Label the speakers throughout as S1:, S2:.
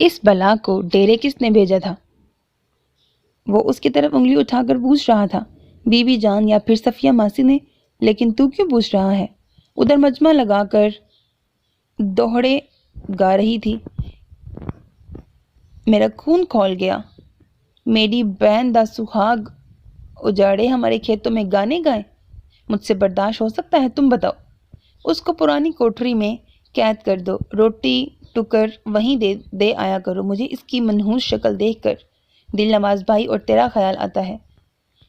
S1: اس بلا کو ڈیرے کس نے بھیجا تھا؟ وہ اس کی طرف انگلی اٹھا کر پوچھ رہا تھا۔ بی بی جان یا پھر صفیہ ماسی نے؟ لیکن تو کیوں پوچھ رہا ہے؟ ادھر مجمع لگا کر دوہڑے گا رہی تھی۔ میرا خون کھول گیا۔ میری بہن دا سہاگ اجاڑے ہمارے کھیتوں میں گانے گائے؟ مجھ سے برداشت ہو سکتا ہے؟ تم بتاؤ۔ اس کو پرانی کوٹری میں قید کر دو، روٹی ٹکر وہیں دے آیا کرو، مجھے اس کی منحوس شکل دیکھ کر دل نواز بھائی اور تیرا خیال آتا ہے۔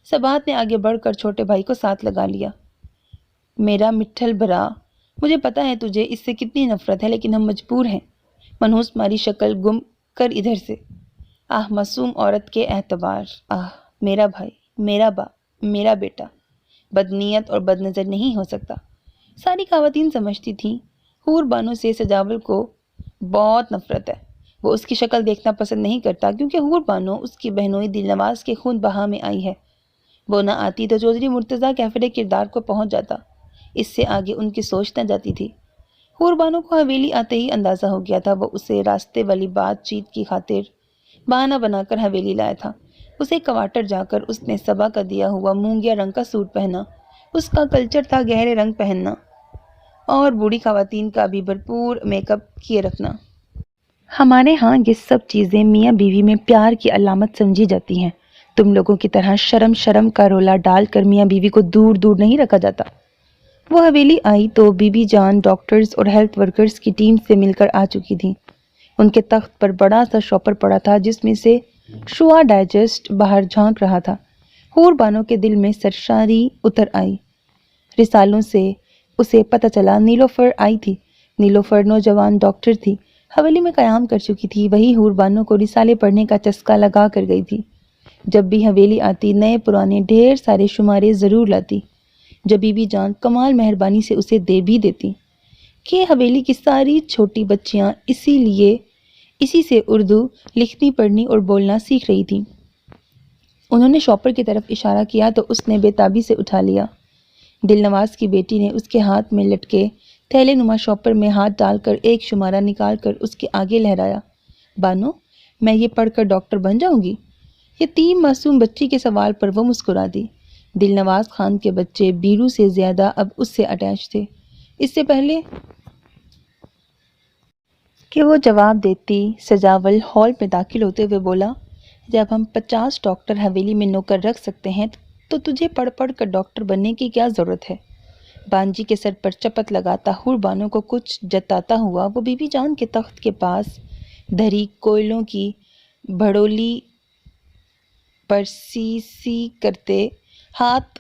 S1: سبات نے آگے بڑھ کر چھوٹے بھائی کو ساتھ لگا لیا۔ میرا مٹھل بھرا، مجھے پتا ہے تجھے اس سے کتنی نفرت ہے، لیکن ہم مجبور ہیں۔ منحوس ماری شکل گم کر ادھر سے۔ آہ معصوم عورت کے اعتبار، آہ میرا بھائی، میرا باپ، میرا بیٹا بدنیت اور بد نظر نہیں ہو سکتا۔ ساری خواتین سمجھتی تھیں حور بانو سے سجاول کو بہت نفرت ہے۔ وہ اس کی شکل دیکھنا پسند نہیں کرتا کیونکہ حور بانو اس کی بہنوئی دل نواز کے خون بہا میں آئی ہے۔ وہ نہ آتی تو چودھری مرتضیٰ کیفر کردار کو پہنچ جاتا۔ اس سے آگے ان کی سوچ نہ جاتی تھی۔ حور بانو کو حویلی آتے ہی اندازہ ہو گیا تھا، وہ اسے راستے والی بات چیت کی خاطر بہانہ بنا کر حویلی لایا تھا۔ اسے کوارٹر جا کر اس نے صبا کا دیا ہوا مونگیا رنگ کا سوٹ پہنا۔ اس کا کلچر تھا گہرے رنگ پہننا اور بوڑھی خواتین کا بھی بھرپور میک اپ کیے رکھنا۔ ہمارے ہاں یہ سب چیزیں میاں بیوی میں پیار کی علامت سمجھی جاتی ہیں۔ تم لوگوں کی طرح شرم کا رولا ڈال کر میاں بیوی کو دور دور نہیں رکھا جاتا۔ وہ حویلی آئی تو بی بی جان ڈاکٹرز اور ہیلتھ ورکرز کی ٹیم سے مل کر آ چکی تھی۔ ان کے تخت پر بڑا سا شاپر پڑا تھا جس میں سے شوا ڈائجسٹ باہر جھانک رہا تھا۔ حور بانو کے دل میں سرشاری اتر آئی۔ رسالوں سے اسے پتہ چلا نیلوفر آئی تھی۔ نیلوفر نوجوان ڈاکٹر تھی، حویلی میں قیام کر چکی تھی، وہی حور بانو کو رسالے پڑھنے کا چسکا لگا کر گئی تھی۔ جب بھی حویلی آتی نئے پرانے ڈھیر سارے شمارے ضرور لاتی، جب بی بی جان کمال مہربانی سے اسے دے بھی دیتی کہ حویلی کی ساری چھوٹی بچیاں اسی سے اردو لکھنی پڑھنی اور بولنا سیکھ رہی تھیں۔ انہوں نے شاپر کی طرف اشارہ کیا تو اس نے بے تابی سے اٹھا لیا۔ دل نواز کی بیٹی نے اس کے ہاتھ میں لٹکے تھیلے نما شاپر میں ہاتھ ڈال کر ایک شمارہ نکال کر اس کے آگے لہرایا۔ بانو، میں یہ پڑھ کر ڈاکٹر بن جاؤں گی؟ یتیم معصوم بچی کے سوال پر وہ مسکرا دی۔ دل نواز خان کے بچے بیرو سے زیادہ اب اس سے اٹیچ تھے۔ اس سے پہلے کہ وہ جواب دیتی، سجاول ہال میں داخل ہوتے ہوئے بولا، جب ہم 50 ڈاکٹر حویلی میں نوکر رکھ سکتے ہیں تو تجھے پڑھ پڑھ کر ڈاکٹر بننے کی کیا ضرورت ہے؟ بانجی کے سر پر چپت لگاتا حور بانو کو کچھ جتاتا ہوا وہ بی بی جان کے تخت کے پاس دھری کوئلوں کی بھڑولی پر سی کرتے ہاتھ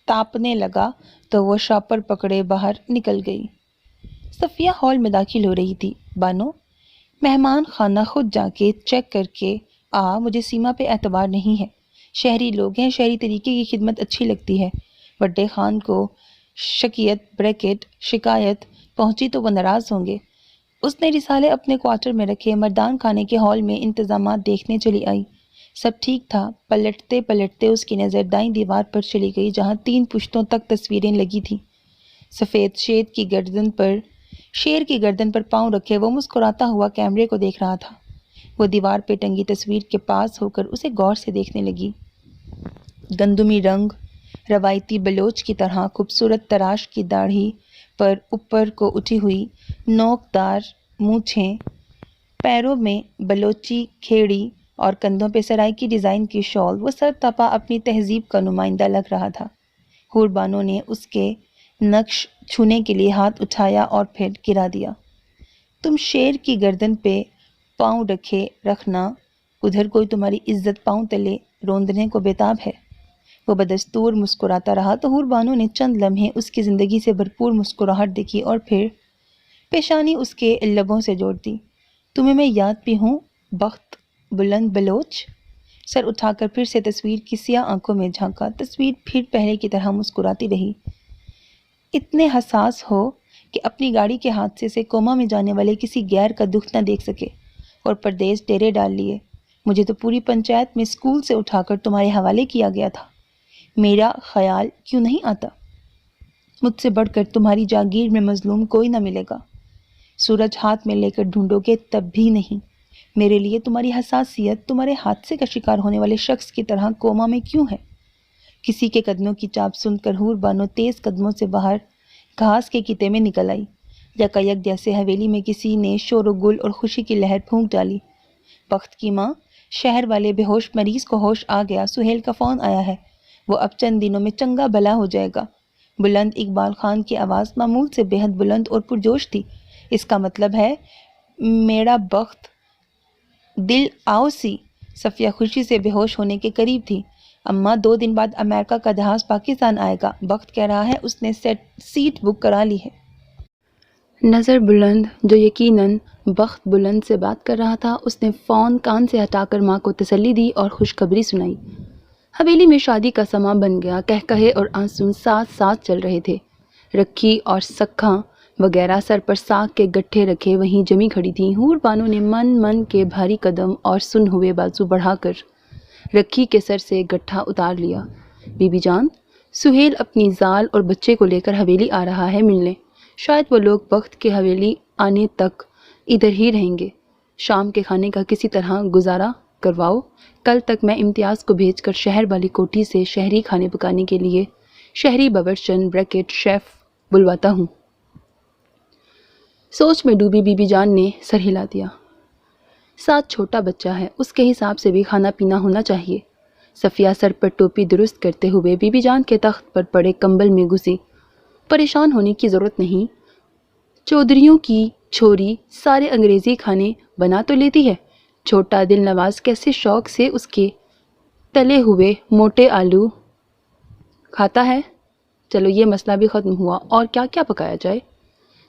S1: تاپنے لگا تو وہ شاپر پکڑے باہر نکل گئی۔ صفیہ ہال میں داخل ہو رہی تھی۔ بانو، مہمان خانہ خود جا کے چیک کر کے مجھے سیما پہ اعتبار نہیں ہے۔ شہری لوگ ہیں، شہری طریقے کی خدمت اچھی لگتی ہے۔ بڑے خان کو شکایت پہنچی تو وہ ناراض ہوں گے۔ اس نے رسالے اپنے کوارٹر میں رکھے، مردان خانے کے ہال میں انتظامات دیکھنے چلی آئی۔ سب ٹھیک تھا۔ پلٹتے پلٹتے اس کی نظر دائیں دیوار پر چلی گئی جہاں 3 پشتوں تک تصویریں لگی تھیں۔ سفید شیر کی گردن پر پاؤں رکھے وہ مسکراتا ہوا کیمرے کو دیکھ رہا تھا۔ وہ دیوار پہ ٹنگی تصویر کے پاس ہو کر اسے غور سے دیکھنے لگی۔ گندمی رنگ، روایتی بلوچ کی طرح خوبصورت تراش کی داڑھی پر اوپر کو اٹھی ہوئی نوک دار مونچھیں، پیروں میں بلوچی کھیڑی اور کندھوں پہ سرائکی ڈیزائن کی شال، وہ سر تپا اپنی تہذیب کا نمائندہ لگ رہا تھا۔ حور بانو نے اس کے نقش چھونے کے لیے ہاتھ اٹھایا اور پھر گرا دیا۔ تم شیر کی گردن پہ پاؤں رکھنا، ادھر کوئی تمہاری عزت پاؤں تلے روندنے کو بےتاب ہے۔ وہ بدستور مسکراتا رہا تو حور بانو نے چند لمحے اس کی زندگی سے بھرپور مسکراہٹ دیکھی اور پھر پیشانی اس کے لبوں سے جوڑ دی۔ تمہیں میں یاد بھی ہوں، بخت بلند بلوچ؟ سر اٹھا کر پھر سے تصویر کی سیاہ آنکھوں میں جھانکا۔ تصویر پھر پہلے کی طرح مسکراتی رہی۔ اتنے حساس ہو کہ اپنی گاڑی کے حادثے سے کوما میں جانے والے کسی غیر کا دکھ نہ دیکھ سکے اور پردیس ڈیرے ڈال لیے۔ مجھے تو پوری پنچایت میں اسکول سے اٹھا کر تمہارے حوالے کیا گیا تھا۔ میرا خیال کیوں نہیں آتا؟ مجھ سے بڑھ کر تمہاری جاگیر میں مظلوم کوئی نہ ملے گا۔ سورج ہاتھ میں لے کر ڈھونڈو گے تب بھی نہیں۔ میرے لیے تمہاری حساسیت تمہارے حادثے کا شکار ہونے والے شخص کی طرح کوما میں کیوں ہے؟ کسی کے قدموں کی چاپ سن کر حور بانو تیز قدموں سے باہر گھاس کے کیتے میں نکل آئی۔ یکایک جیسے حویلی میں کسی نے شور و گل اور خوشی کی لہر پھونک ڈالی۔ بخت کی ماں، شہر والے بے ہوش مریض کو ہوش آ گیا، سہیل کا فون آیا ہے، وہ اب چند دنوں میں چنگا بھلا ہو جائے گا۔ بلند اقبال خان کی آواز معمول سے بے حد بلند اور پرجوش تھی۔ اس کا مطلب ہے میرا بخت دل آؤ سی۔ صفیہ خوشی سے بے ہوش ہونے کے قریب تھی۔ اماں 2 دن بعد امریکہ کا جہاز پاکستان آئے گا، بخت کہہ رہا ہے اس نے سیٹ بک کرا لی ہے۔ نظر بلند، جو یقیناً بخت بلند سے بات کر رہا تھا، اس نے فون کان سے ہٹا کر ماں کو تسلی دی اور خوشخبری سنائی۔ حویلی میں شادی کا سماں بن گیا، کہے اور آنسو ساتھ ساتھ چل رہے تھے۔ رکھی اور سکھاں وغیرہ سر پر ساگ کے گٹھے رکھے وہیں جمی کھڑی تھیں۔ حور بانو نے من کے بھاری قدم اور سن ہوئے بازو بڑھا کر رکھی کے سر سے گٹھا اتار لیا۔ بی بی جان، سہیل اپنی زال اور بچے کو لے کر حویلی آ رہا ہے ملنے۔ شاید وہ لوگ بخت کے حویلی آنے تک ادھر ہی رہیں گے۔ شام کے کھانے کا کسی طرح گزارا کرواؤ۔ کل تک میں امتیاز کو بھیج کر شہر والی کوٹھی سے شہری کھانے پکانے کے لیے شہری باورچن شیف بلواتا ہوں۔ سوچ میں ڈوبی بی بی جان نے سر ہلا دیا۔ ساتھ چھوٹا بچہ ہے، اس کے حساب سے بھی کھانا پینا ہونا چاہیے۔ صفیہ سر پر ٹوپی درست کرتے ہوئے بی بی جان کے تخت پر پڑے کمبل میں گھسی۔ پریشان ہونے کی ضرورت نہیں، چودھریوں کی چھوری سارے انگریزی کھانے بنا تو لیتی ہے۔ چھوٹا دل نواز کیسے شوق سے اس کے تلے ہوئے موٹے آلو کھاتا ہے۔ چلو یہ مسئلہ بھی ختم ہوا، اور کیا کیا پکایا جائے؟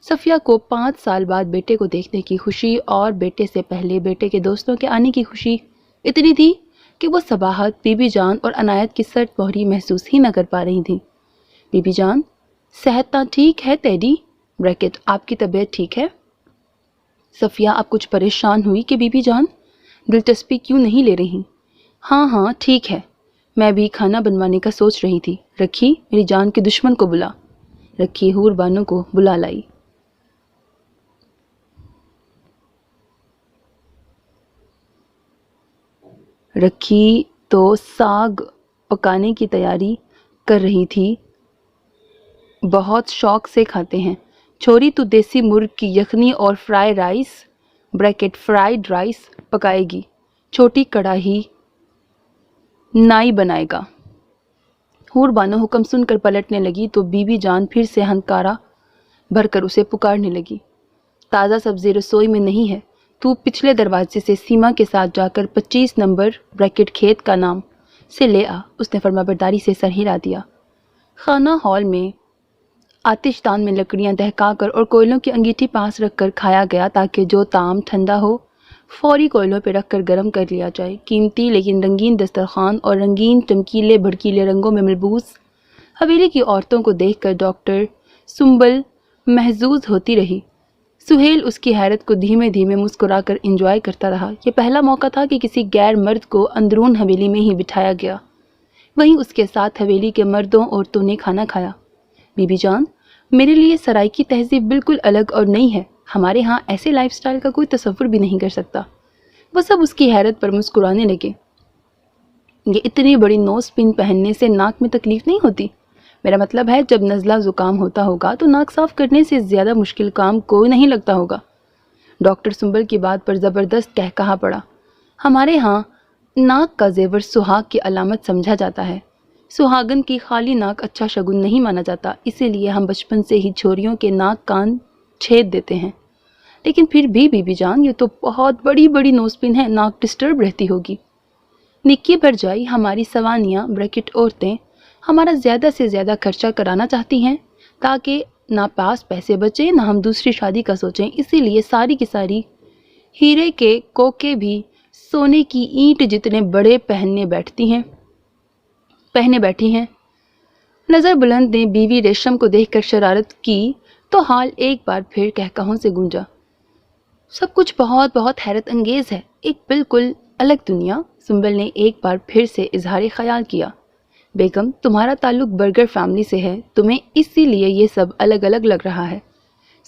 S1: صفیہ کو 5 سال بعد بیٹے کو دیکھنے کی خوشی اور بیٹے سے پہلے بیٹے کے دوستوں کے آنے کی خوشی اتنی تھی کہ وہ صباحت بی بی جان اور عنایت کی سرد مہری محسوس ہی نہ کر پا رہی تھی۔ بی بی جان، صحت تا ٹھیک ہے تیری؟ آپ کی طبیعت ٹھیک ہے؟ صفیہ اب کچھ پریشان ہوئی کہ بی بی جان دلچسپی کیوں نہیں لے رہی۔ ہاں ٹھیک ہے، میں بھی کھانا بنوانے کا سوچ رہی تھی۔ رکھی، میری جان کے دشمن کو بلا۔ رکھی حور بانو کو بلا لائی۔ رکھی تو ساگ پکانے کی تیاری کر رہی تھی۔ بہت شوق سے کھاتے ہیں۔ چھوری تو دیسی مرغ کی یخنی اور فرائیڈ رائس پکائے گی۔ چھوٹی کڑاہی نائی بنائے گا۔ حور بانو حکم سن کر پلٹنے لگی تو بی بی جان پھر سے ہنکارا بھر کر اسے پکارنے لگی۔ تازہ سبزی رسوئی میں نہیں ہے، تو پچھلے دروازے سے سیما کے ساتھ جا کر 25 نمبر کھیت کا نام سے لے آ۔ اس نے فرما برداری سے سر ہلا دیا۔ خانہ ہال میں آتش دان میں لکڑیاں دہکا کر اور کوئلوں کی انگیٹھی پاس رکھ کر کھایا گیا تاکہ جو طعام ٹھنڈا ہو فوری کوئلوں پہ رکھ کر گرم کر لیا جائے۔ قیمتی لیکن رنگین دسترخوان اور رنگین چمکیلے بھڑکیلے رنگوں میں ملبوس حویلی کی عورتوں کو دیکھ کر ڈاکٹر سنبل محظوظ ہوتی رہی۔ سہیل اس کی حیرت کو دھیمے دھیمے مسکرا کر انجوائے کرتا رہا۔ یہ پہلا موقع تھا کہ کسی غیر مرد کو اندرون حویلی میں ہی بٹھایا گیا۔ وہیں اس کے ساتھ حویلی کے مردوں عورتوں نے کھانا کھایا۔ بی بی جان، میرے لیے سرائی کی تہذیب بالکل الگ اور نئی ہے۔ ہمارے ہاں ایسے لائف سٹائل کا کوئی تصور بھی نہیں کر سکتا۔ وہ سب اس کی حیرت پر مسکرانے لگے۔ یہ اتنی بڑی نوز پن پہننے سے ناک میں تکلیف نہیں ہوتی؟ میرا مطلب ہے جب نزلہ زکام ہوتا ہوگا تو ناک صاف کرنے سے زیادہ مشکل کام کوئی نہیں لگتا ہوگا۔ ڈاکٹر سنبل کی بات پر زبردست کہا پڑا۔ ہمارے ہاں ناک کا زیور سہاگ کی علامت سمجھا جاتا ہے۔ سہاگن کی خالی ناک اچھا شگن نہیں مانا جاتا، اسی لیے ہم بچپن سے ہی چھوریوں کے ناک کان چھید دیتے ہیں۔ لیکن پھر بھی بی بی جان، یہ تو بہت بڑی بڑی نوز پن ہے، ناک ڈسٹرب رہتی ہوگی۔ نکی بھر جائی ہماری سوانیاں عورتیں ہمارا زیادہ سے زیادہ خرچہ کرانا چاہتی ہیں تاکہ نہ پاس پیسے بچیں نہ ہم دوسری شادی کا سوچیں، اسی لیے ساری کی ساری ہیرے کے کوکے بھی سونے کی اینٹ جتنے بڑے پہنے بیٹھی ہیں۔ نظر بلند نے بیوی ریشم کو دیکھ کر شرارت کی تو حال ایک بار پھر کہکہوں سے گونجا۔ سب کچھ بہت بہت حیرت انگیز ہے، ایک بالکل الگ دنیا۔ سنبل نے ایک بار پھر سے اظہار خیال کیا۔ بیگم، تمہارا تعلق برگر فیملی سے ہے، تمہیں اسی لیے یہ سب الگ الگ لگ رہا ہے۔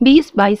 S2: 20-22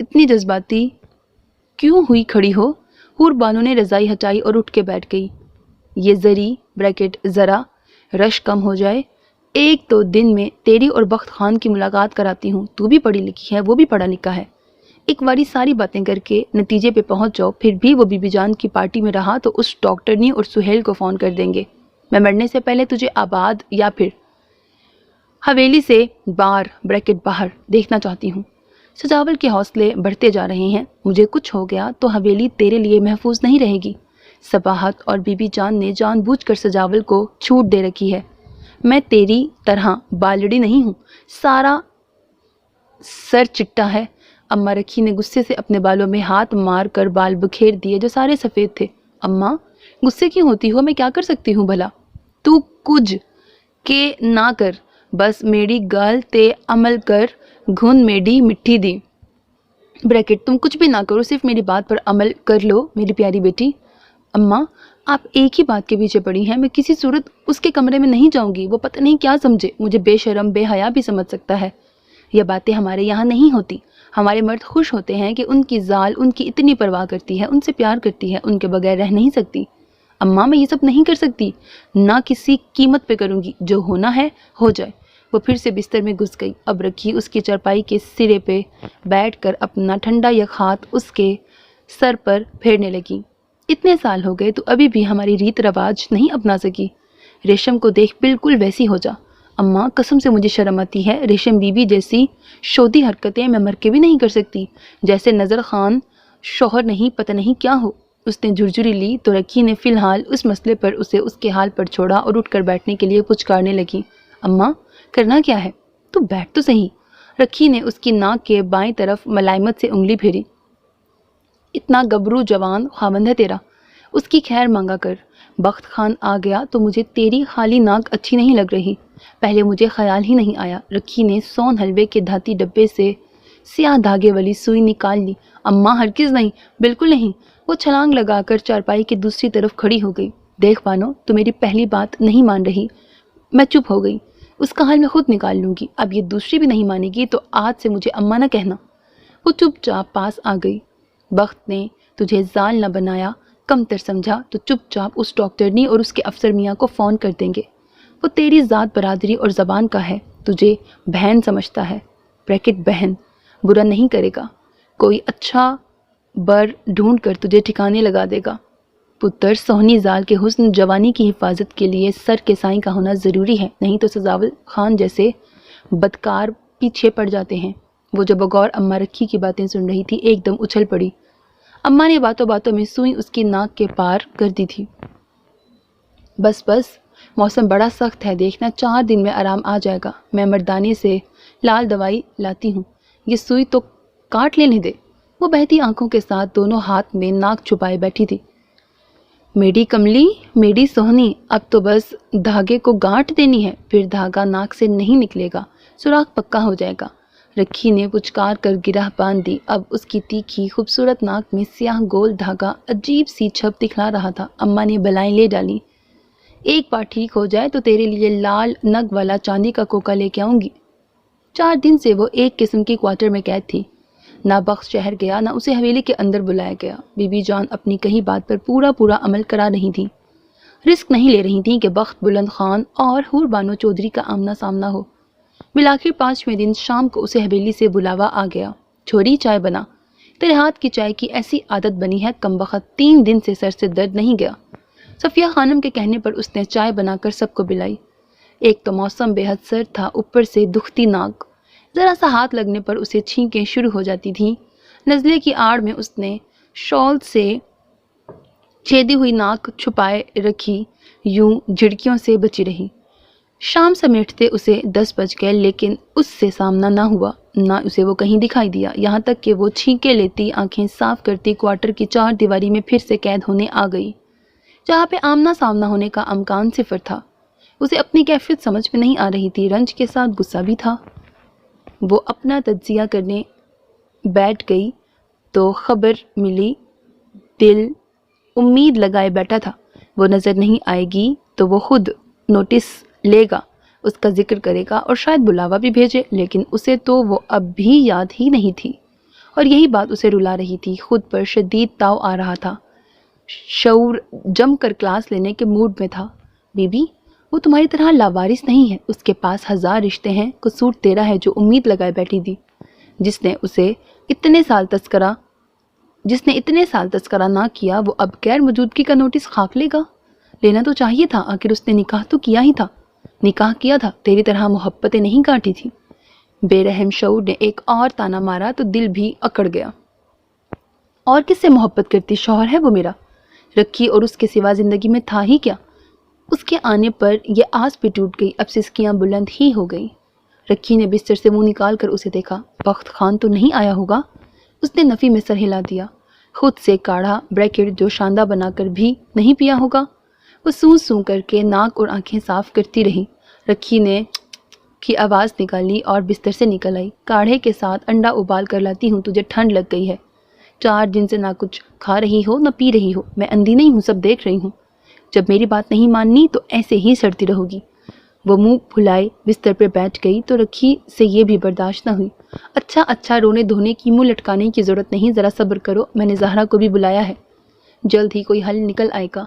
S2: اتنی جذباتی کیوں ہوئی کھڑی ہو؟ حور بانو نے رضائی ہٹائی اور اٹھ کے بیٹھ گئی۔ یہ زری بریکٹ ذرا رش کم ہو جائے، ایک دو دن میں تیری اور بخت خان کی ملاقات کراتی ہوں، تو بھی پڑھی لکھی ہے، وہ بھی پڑھا لکھا ہے، ایک باری ساری باتیں کر کے نتیجے پہ پہنچ جاؤ۔ پھر بھی وہ بی بی جان کی پارٹی میں رہا تو اس ڈاکٹرنی اور سہیل کو فون کر دیں گے۔ میں مرنے سے پہلے تجھے آباد یا پھر حویلی سے باہر دیکھنا چاہتی ہوں۔ سجاول کے حوصلے بڑھتے جا رہے ہیں۔ مجھے کچھ ہو گیا تو حویلی تیرے لیے محفوظ نہیں رہے گی۔ صباحت اور بی بی جان نے جان بوجھ کر سجاول کو چھوٹ دے رکھی ہے۔ میں تیری طرح بالڑی نہیں ہوں، سارا سر چٹا ہے۔ اماں رکھی نے غصے سے اپنے بالوں میں ہاتھ مار کر بال بکھیر دیے جو سارے سفید تھے۔ اماں غصے کیوں ہوتی ہو؟ میں کیا کر سکتی ہوں بھلا؟ تو کچھ کے نہ کر، بس میری گال تے عمل کر، گھن میڈی مٹھی دی بریکٹ تم کچھ بھی نہ کرو، صرف میری بات پر عمل کر لو میری پیاری بیٹی۔ اماں آپ ایک ہی بات کے پیچھے پڑی ہیں، میں کسی صورت اس کے کمرے میں نہیں جاؤں گی، وہ پتہ نہیں کیا سمجھے، مجھے بے شرم بے حیا بھی سمجھ سکتا ہے۔ یہ باتیں ہمارے یہاں نہیں ہوتی، ہمارے مرد خوش ہوتے ہیں کہ ان کی زال ان کی اتنی پرواہ کرتی ہے، ان سے پیار کرتی ہے، ان کے بغیر رہ نہیں سکتی۔ اماں میں یہ سب نہیں کر سکتی، نہ کسی قیمت پہ کروں گی، جو ہونا ہے ہو جائے۔ وہ پھر سے بستر میں گھس گئی۔ اب رکھی اس کی چارپائی کے سرے پہ بیٹھ کر اپنا ٹھنڈا یک ہاتھ اس کے سر پر پھیرنے لگی۔ اتنے سال ہو گئے تو ابھی بھی ہماری ریت رواج نہیں اپنا سکی۔ ریشم کو دیکھ بالکل ویسی ہو جا۔ اماں قسم سے مجھے شرم آتی ہے، ریشم بی بی جیسی شودی حرکتیں میں مر کے بھی نہیں کر سکتی، جیسے نظر خان شوہر نہیں پتہ نہیں کیا ہو۔ اس نے جھرجھری لی تو رکھی نے فی الحال اس مسئلے پر اسے اس کے حال پر چھوڑا اور اٹھ کر بیٹھنے کے لیے پچکارنے لگی۔ اماں کرنا کیا ہے؟ تو بیٹھ تو صحیح۔ رکھی نے اس کی ناک کے بائیں طرف ملائمت سے انگلی پھیری۔ اتنا گبرو جوان خاوند ہے تیرا، اس کی خیر مانگا کر۔ بخت خان آ گیا تو مجھے تیری خالی ناک اچھی نہیں لگ رہی، پہلے مجھے خیال ہی نہیں آیا۔ رکھی نے سون حلوے کے دھاتی ڈبے سے سیاہ دھاگے والی سوئی نکال لی۔ اماں ہرگز نہیں، بالکل نہیں۔ وہ چھلانگ لگا کر چارپائی کی دوسری طرف کھڑی ہو گئی۔ دیکھ بانو، تو میری پہلی بات نہیں مان رہی۔ میں چپ ہو گئی۔ اس کا حل میں خود نکال لوں گی، اب یہ دوسری بھی نہیں مانے گی تو آج سے مجھے اماں نہ کہنا۔ وہ چپ چاپ پاس آ گئی۔ بخت نے تجھے زال نہ بنایا، کمتر سمجھا تو چپ چاپ اس ڈاکٹرنی اور اس کے افسر میاں کو فون کر دیں گے۔ وہ تیری ذات برادری اور زبان کا ہے، تجھے بہن سمجھتا ہے، بریکٹ بہن، برا نہیں کرے گا، کوئی اچھا بر ڈھونڈ کر تجھے ٹھکانے لگا دے گا۔ پتر سہنی زال کے حسن جوانی کی حفاظت کے لیے سر کے سائیں کا ہونا ضروری ہے، نہیں تو سجاول خان جیسے بدکار پیچھے پڑ جاتے ہیں۔ وہ جو بغور اماں رکھی کی باتیں سن رہی تھی ایک دم اچھل پڑی۔ اماں نے باتوں باتوں میں سوئی اس کی ناک کے پار کر دی تھی۔ بس بس، موسم بڑا سخت ہے، دیکھنا 4 دن میں آرام آ جائے گا۔ میں مردانے سے لال دوائی لاتی ہوں، یہ سوئی تو کاٹ لینے دے۔ وہ بہتی آنکھوں کے ساتھ دونوں ہاتھ میں ناک چھپائے بیٹھی تھی۔ میری کملی، میری سہنی، اب تو بس دھاگے کو گانٹھ دینی ہے، پھر دھاگا ناک سے نہیں نکلے گا، سوراخ پکا ہو جائے گا۔ رکھی نے پچکار کر گرہ باندھ دی۔ اب اس کی تیکھی خوبصورت ناک میں سیاہ گول دھاگا عجیب سی چھپ دکھلا رہا تھا۔ اماں نے بلائیں لے ڈالی۔ ایک بار ٹھیک ہو جائے تو تیرے لیے لال نگ والا چاندی کا کوکا لے کے آؤں گی۔ 4 دن سے وہ ایک قسم کی کوارٹر میں قید تھی، نہ بخت شہر گیا، نہ اسے حویلی کے اندر بلایا گیا۔ بی بی جان اپنی کہی بات پر پورا عمل کرا رہی تھی، رسک نہیں لے رہی تھیں کہ بخت بلند خان اور حور بانو چودھری کا آمنا سامنا ہو۔ بالآخر 5ویں دن شام کو اسے حویلی سے بلاوا آ گیا۔ چھوری چائے بنا، تیرے ہاتھ کی چائے کی ایسی عادت بنی ہے کمبخت 3 دن سے سر سے درد نہیں گیا۔ صفیہ خانم کے کہنے پر اس نے چائے بنا کر سب کو پلائی۔ ایک تو موسم بے حد سرد تھا، اوپر سے دکھتی ناک، ذرا سا ہاتھ لگنے پر اسے چھینکیں شروع ہو جاتی تھیں۔ نزلے کی آڑ میں اس نے شال سے چھیدی ہوئی ناک چھپائے رکھی، یوں جھڑکیوں سے بچی رہی۔ شام سمیٹتے اسے 10 بج گئے، لیکن اس سے سامنا نہ ہوا، نہ اسے وہ کہیں دکھائی دیا، یہاں تک کہ وہ چھینکیں لیتی، آنکھیں صاف کرتی کوارٹر کی 4 دیواری میں پھر سے قید ہونے آ گئی، جہاں پہ آمنا سامنا ہونے کا امکان صفر تھا۔ اسے اپنی کیفیت سمجھ میں نہیں آ رہی تھی، رنج کے ساتھ غصہ بھی تھا۔ وہ اپنا تجزیہ کرنے بیٹھ گئی تو خبر ملی، دل امید لگائے بیٹھا تھا وہ نظر نہیں آئے گی تو وہ خود نوٹس لے گا، اس کا ذکر کرے گا اور شاید بلاوا بھی بھیجے، لیکن اسے تو وہ اب بھی یاد ہی نہیں تھی، اور یہی بات اسے رلا رہی تھی۔ خود پر شدید تاؤ آ رہا تھا، شعور جم کر کلاس لینے کے موڈ میں تھا۔ بی بی، وہ تمہاری طرح لاوارث نہیں ہے، اس کے پاس 1000 رشتے ہیں، قصور تیرا ہے جو امید لگائے بیٹھی تھی۔ جس نے اتنے سال تذکرہ نہ کیا وہ اب غیر موجودگی کا نوٹس خاک لے گا؟ لینا تو چاہیے تھا، آخر اس نے نکاح تو کیا ہی تھا، نکاح کیا تھا، تیری طرح محبتیں نہیں کاٹی تھی۔ بے رحم شعور نے ایک اور تانا مارا تو دل بھی اکڑ گیا۔ اور کس سے محبت کرتی؟ شوہر ہے وہ میرا، رکھی اور اس کے سوا زندگی میں تھا ہی کیا؟ اس کے آنے پر یہ آس بھی ٹوٹ گئی، اب سسکیاں بلند ہی ہو گئی۔ رکھی نے بستر سے منہ نکال کر اسے دیکھا۔ بخت خان تو نہیں آیا ہوگا؟ اس نے نفی میں سر ہلا دیا۔ خود سے کاڑھا بریکٹ جو شاندہ بنا کر بھی نہیں پیا ہوگا؟ وہ سون سون کر کے ناک اور آنکھیں صاف کرتی رہی۔ رکھی نے کی آواز نکالی اور بستر سے نکل آئی۔ کاڑھے کے ساتھ انڈا ابال کر لاتی ہوں، تجھے ٹھنڈ لگ گئی ہے۔ 4 دن سے نہ کچھ کھا رہی ہو نہ پی رہی ہو، میں اندھی نہیں ہوں، سب دیکھ رہی ہوں۔ جب میری بات نہیں ماننی تو ایسے ہی سڑتی رہو گی۔ وہ منہ پھلائے بستر پہ بیٹھ گئی تو رکھی سے یہ بھی برداشت نہ ہوئی۔ اچھا رونے دھونے کی منہ لٹکانے کی ضرورت نہیں، ذرا صبر کرو، میں نے زہرا کو بھی بلایا ہے، جلد ہی کوئی حل نکل آئے گا۔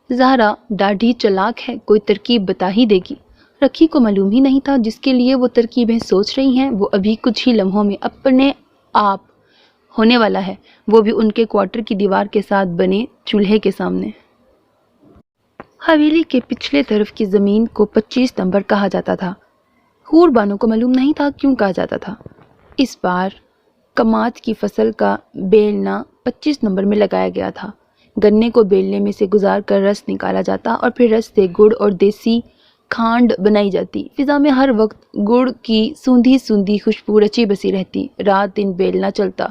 S2: زہرا ڈاڈھی چلاک ہے، کوئی ترکیب بتا ہی دے گی۔ رکھی کو معلوم ہی نہیں تھا جس کے لیے وہ ترکیبیں سوچ رہی ہیں وہ ابھی کچھ ہی لمحوں میں اپنے آپ ہونے والا ہے، وہ بھی ان کے کوارٹر کی دیوار کے ساتھ بنے چولہے کے سامنے۔ حویلی کے پچھلے طرف کی زمین کو 25 نمبر کہا جاتا تھا۔ حور بانو کو معلوم نہیں تھا کیوں کہا جاتا تھا۔ اس بار کماج کی فصل کا بیلنا 25 نمبر میں لگایا گیا تھا۔ گنے کو بیلنے میں سے گزار کر رس نکالا جاتا اور پھر رس سے گڑ اور دیسی کھانڈ بنائی جاتی۔ فضا میں ہر وقت گڑ کی سوندھی سوندھی خوشبو رچی بسی رہتی۔ رات دن بیلنا چلتا،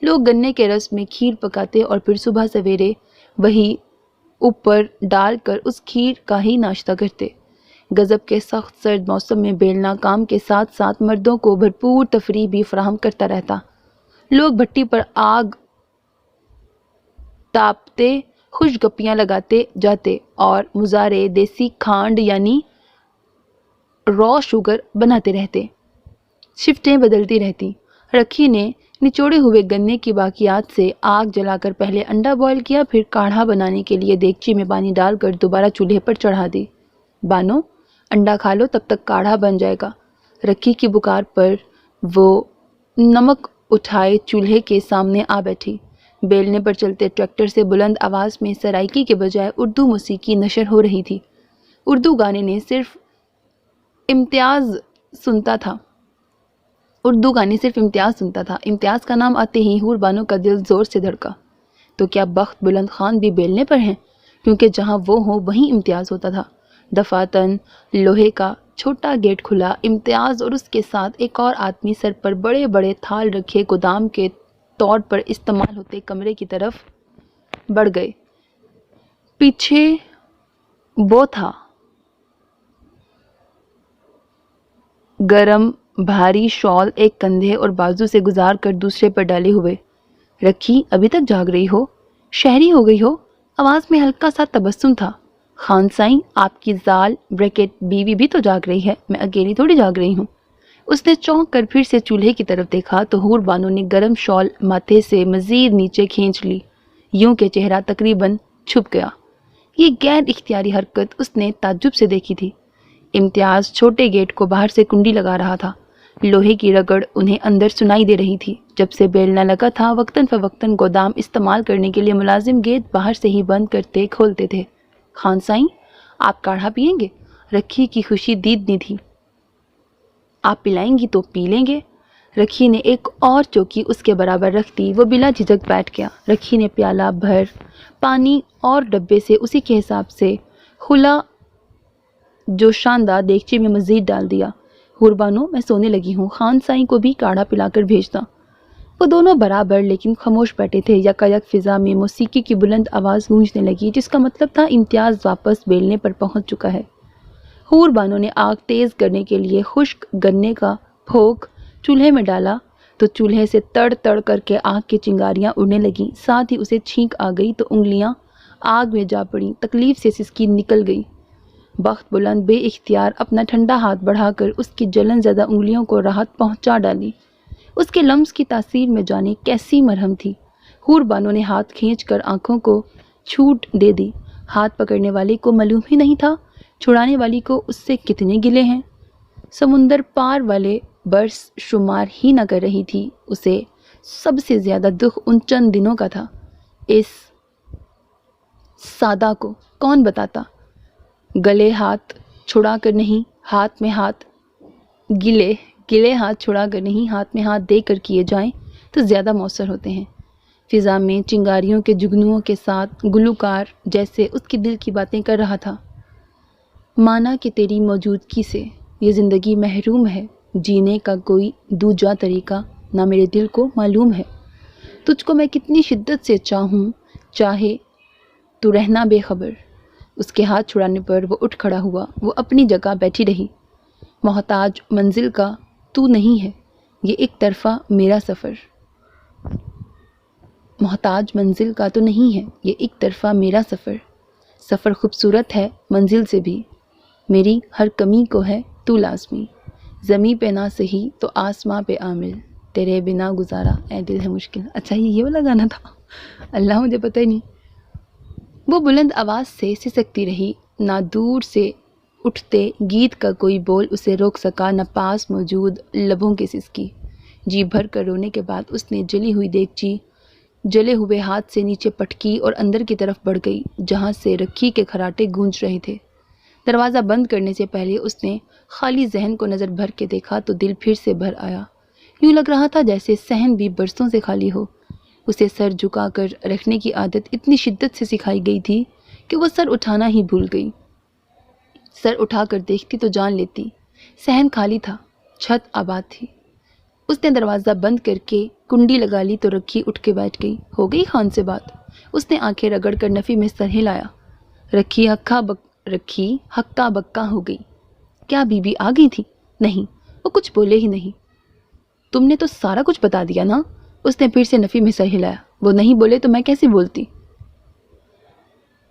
S2: لوگ گنے کے رس میں کھیر پکاتے اور پھر صبح سویرے وہی اوپر ڈال کر اس کھیر کا ہی ناشتہ کرتے۔ گزب کے سخت سرد موسم میں بیلنا کام کے ساتھ ساتھ مردوں کو بھرپور تفریح بھی فراہم کرتا رہتا۔ لوگ بھٹی پر آگ تاپتے، خوش گپیاں لگاتے جاتے اور مزارے دیسی کھانڈ یعنی را شوگر بناتے رہتے۔ شفٹیں بدلتی رہتی۔ رکھی نے نچوڑے ہوئے گنے کی باقیات سے آگ جلا کر پہلے انڈا بوائل کیا، پھر کاڑھا بنانے کے لیے دیگچی میں پانی ڈال کر دوبارہ چولہے پر چڑھا دی۔ بانو، انڈا کھا لو، تب تک کاڑھا بن جائے گا۔ رکھی کی پکار پر وہ نمک اٹھائے چولہے کے سامنے آ بیٹھی۔ بیلنے پر چلتے ٹریکٹر سے بلند آواز میں سرائکی کے بجائے اردو موسیقی نشر ہو رہی تھی۔ اردو گانے نے صرف امتیاز سنتا تھا۔ امتیاز کا نام آتے ہی حور بانو کا دل زور سے دھڑکا۔ تو کیا بخت بلند خان بھی بیلنے پر ہیں؟ کیونکہ جہاں وہ ہوں وہیں امتیاز ہوتا تھا۔ دفاتن لوہے کا چھوٹا گیٹ کھلا۔ امتیاز اور اس کے ساتھ ایک اور آدمی سر پر بڑے بڑے تھال رکھے گودام کے طور پر استعمال ہوتے کمرے کی طرف بڑھ گئے۔ پیچھے وہ تھا، گرم بھاری شال ایک کندھے اور بازو سے گزار کر دوسرے پر ڈالے ہوئے۔ رکھی، ابھی تک جاگ رہی ہو؟ شہری ہو گئی ہو؟ آواز میں ہلکا سا تبسم تھا۔ خان سائیں، آپ کی زال بریکٹ بیوی بھی تو جاگ رہی ہے، میں اکیلی تھوڑی جاگ رہی ہوں۔ اس نے چونک کر پھر سے چولہے کی طرف دیکھا تو حور بانو نے گرم شال ماتھے سے مزید نیچے کھینچ لی، یوں کہ چہرہ تقریباً چھپ گیا۔ یہ غیر اختیاری حرکت اس نے تعجب سے دیکھی تھی۔ امتیاز چھوٹے گیٹ کو باہر سے کنڈی لگا رہا تھا۔ لوہے کی رگڑ انہیں اندر سنائی دے رہی تھی۔ جب سے بیلنا لگا تھا وقتاً فوقتاً گودام استعمال کرنے کے لیے ملازم گیٹ باہر سے ہی بند کرتے کھولتے تھے۔ خان سائیں، آپ کاڑھا پئیں گے؟ رکھی کی خوشی دیدنی تھی۔ آپ پلائیں گی تو پی لیں گے۔ رکھی نے ایک اور چوکی اس کے برابر رکھ دی۔ وہ بلا جھجک بیٹھ گیا۔ رکھی نے پیالہ بھر پانی اور ڈبے سے اسی کے حساب سے کھلا جو شاندہ دیگچی میں مزید ڈال دیا۔ حور بانو، میں سونے لگی ہوں، خان سائیں کو بھی کاڑھا پلا کر بھیجتا۔ وہ دونوں برابر لیکن خاموش بیٹھے تھے۔ یکایک فضا میں موسیقی کی بلند آواز گونجنے لگی جس کا مطلب تھا امتیاز واپس بیلنے پر پہنچ چکا ہے۔ حور بانو نے آگ تیز کرنے کے لیے خشک گنے کا پھوک چولہے میں ڈالا تو چولہے سے تڑ تڑ کر کے آگ کی چنگاریاں اڑنے لگیں۔ ساتھ ہی اسے چھینک آ گئی تو انگلیاں آگ میں جا پڑیں۔ تکلیف سے سسکی نکل گئی۔ بخت بلند بے اختیار اپنا ٹھنڈا ہاتھ بڑھا کر اس کی جلن زدہ انگلیوں کو راحت پہنچا ڈالی۔ اس کے لمس کی تاثیر میں جانے کیسی مرہم تھی۔ حور بانو نے ہاتھ کھینچ کر آنکھوں کو چھوٹ دے دی۔ ہاتھ پکڑنے والے کو معلوم ہی نہیں تھا چھڑانے والی کو اس سے کتنے گلے ہیں۔ سمندر پار والے برس شمار ہی نہ کر رہی تھی۔ اسے سب سے زیادہ دکھ ان چند دنوں کا تھا۔ اس سادہ کو کون بتاتا؟ گلے ہاتھ چھڑا کر نہیں، ہاتھ میں ہاتھ گلے ہاتھ چھڑا کر نہیں، ہاتھ میں ہاتھ دے کر کیے جائیں تو زیادہ مؤثر ہوتے ہیں۔ فضا میں چنگاریوں کے جگنوؤں کے ساتھ گلوکار جیسے اس کے دل کی باتیں کر رہا تھا۔ مانا کہ تیری موجودگی سے یہ زندگی محروم ہے، جینے کا کوئی دوجا طریقہ نہ میرے دل کو معلوم ہے۔ تجھ کو میں کتنی شدت سے چاہوں، چاہے تو رہنا بے خبر۔ اس کے ہاتھ چھڑانے پر وہ اٹھ کھڑا ہوا۔ وہ اپنی جگہ بیٹھی رہی۔ محتاج منزل کا تو نہیں ہے، یہ ایک طرفہ میرا سفر۔ محتاج منزل کا تو نہیں ہے، یہ ایک طرفہ میرا سفر۔ سفر خوبصورت ہے منزل سے بھی، میری ہر کمی کو ہے تو لازمی۔ زمیں پہ نہ سہی تو آسماں پہ عامل، تیرے بنا گزارا اے دل ہے مشکل۔ اچھا یہ والا گانا تھا، اللہ مجھے پتہ ہی نہیں۔ وہ بلند آواز سے سسکتی رہی، نہ دور سے اٹھتے گیت کا کوئی بول اسے روک سکا، نہ پاس موجود لبوں کی سسکی۔ جی بھر کر رونے کے بعد اس نے جلی ہوئی دیگچی جلے ہوئے ہاتھ سے نیچے پٹکی اور اندر کی طرف بڑھ گئی، جہاں سے رکھی کے کھراٹے گونج رہے تھے۔ دروازہ بند کرنے سے پہلے اس نے خالی ذہن کو نظر بھر کے دیکھا تو دل پھر سے بھر آیا۔ یوں لگ رہا تھا جیسے صحن بھی برسوں سے خالی ہو۔ اسے سر جھکا کر رکھنے کی عادت اتنی شدت سے سکھائی گئی تھی کہ وہ سر اٹھانا ہی بھول گئی۔ سر اٹھا کر دیکھتی تو جان لیتی صحن خالی تھا، چھت آباد تھی۔ اس نے دروازہ بند کر کے کنڈی لگا لی تو رکھی اٹھ کے بیٹھ گئی۔ ہو گئی خان سے بات؟ اس نے آنکھیں رگڑ کر نفی میں سر ہلایا۔ رکھی ہکا بکا ہو گئی۔ کیا بی بی آ گئی تھی؟ نہیں، وہ کچھ بولے ہی نہیں۔ تم نے تو سارا کچھ بتا دیا نا؟ اس نے پھر سے نفی میں سر ہلایا۔ وہ نہیں بولے تو میں کیسے بولتی؟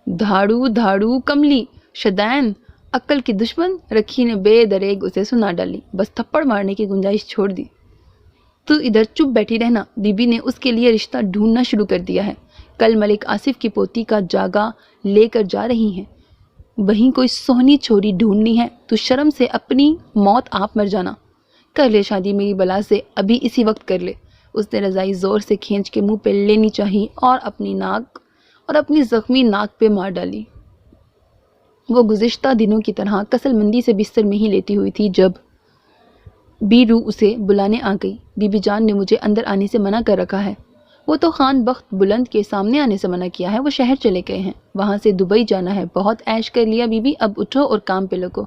S2: دھاڑو کملی شدین عقل کی دشمن، رکھی نے بے دریغ اسے سنا ڈالی، بس تھپڑ مارنے کی گنجائش چھوڑ دی۔ تو ادھر چپ بیٹھی رہنا، بی بی نے اس کے لیے رشتہ ڈھونڈنا شروع کر دیا ہے۔ کل ملک آصف کی پوتی کا جاگا لے کر جا رہی ہیں، وہیں کوئی سونی چھوری ڈھونڈنی ہے تو شرم سے اپنی موت آپ مر جانا۔ کر لے شادی میری بلا سے، ابھی اسی وقت کر لے۔ اس نے رضائی زور سے کھینچ کے منہ پہ لینی چاہی اور اپنی زخمی ناک پہ مار ڈالی۔ وہ گزشتہ دنوں کی طرح کسل مندی سے بستر میں ہی لیٹی ہوئی تھی جب بیرو اسے بلانے آ گئی۔ بی بی جان نے مجھے اندر آنے سے منع کر رکھا ہے۔ وہ تو خان بخت بلند کے سامنے آنے سے منع کیا ہے، وہ شہر چلے گئے ہیں، وہاں سے دبئی جانا ہے۔ بہت عیش کر لیا بی بی، اب اٹھو اور کام پہ لگو۔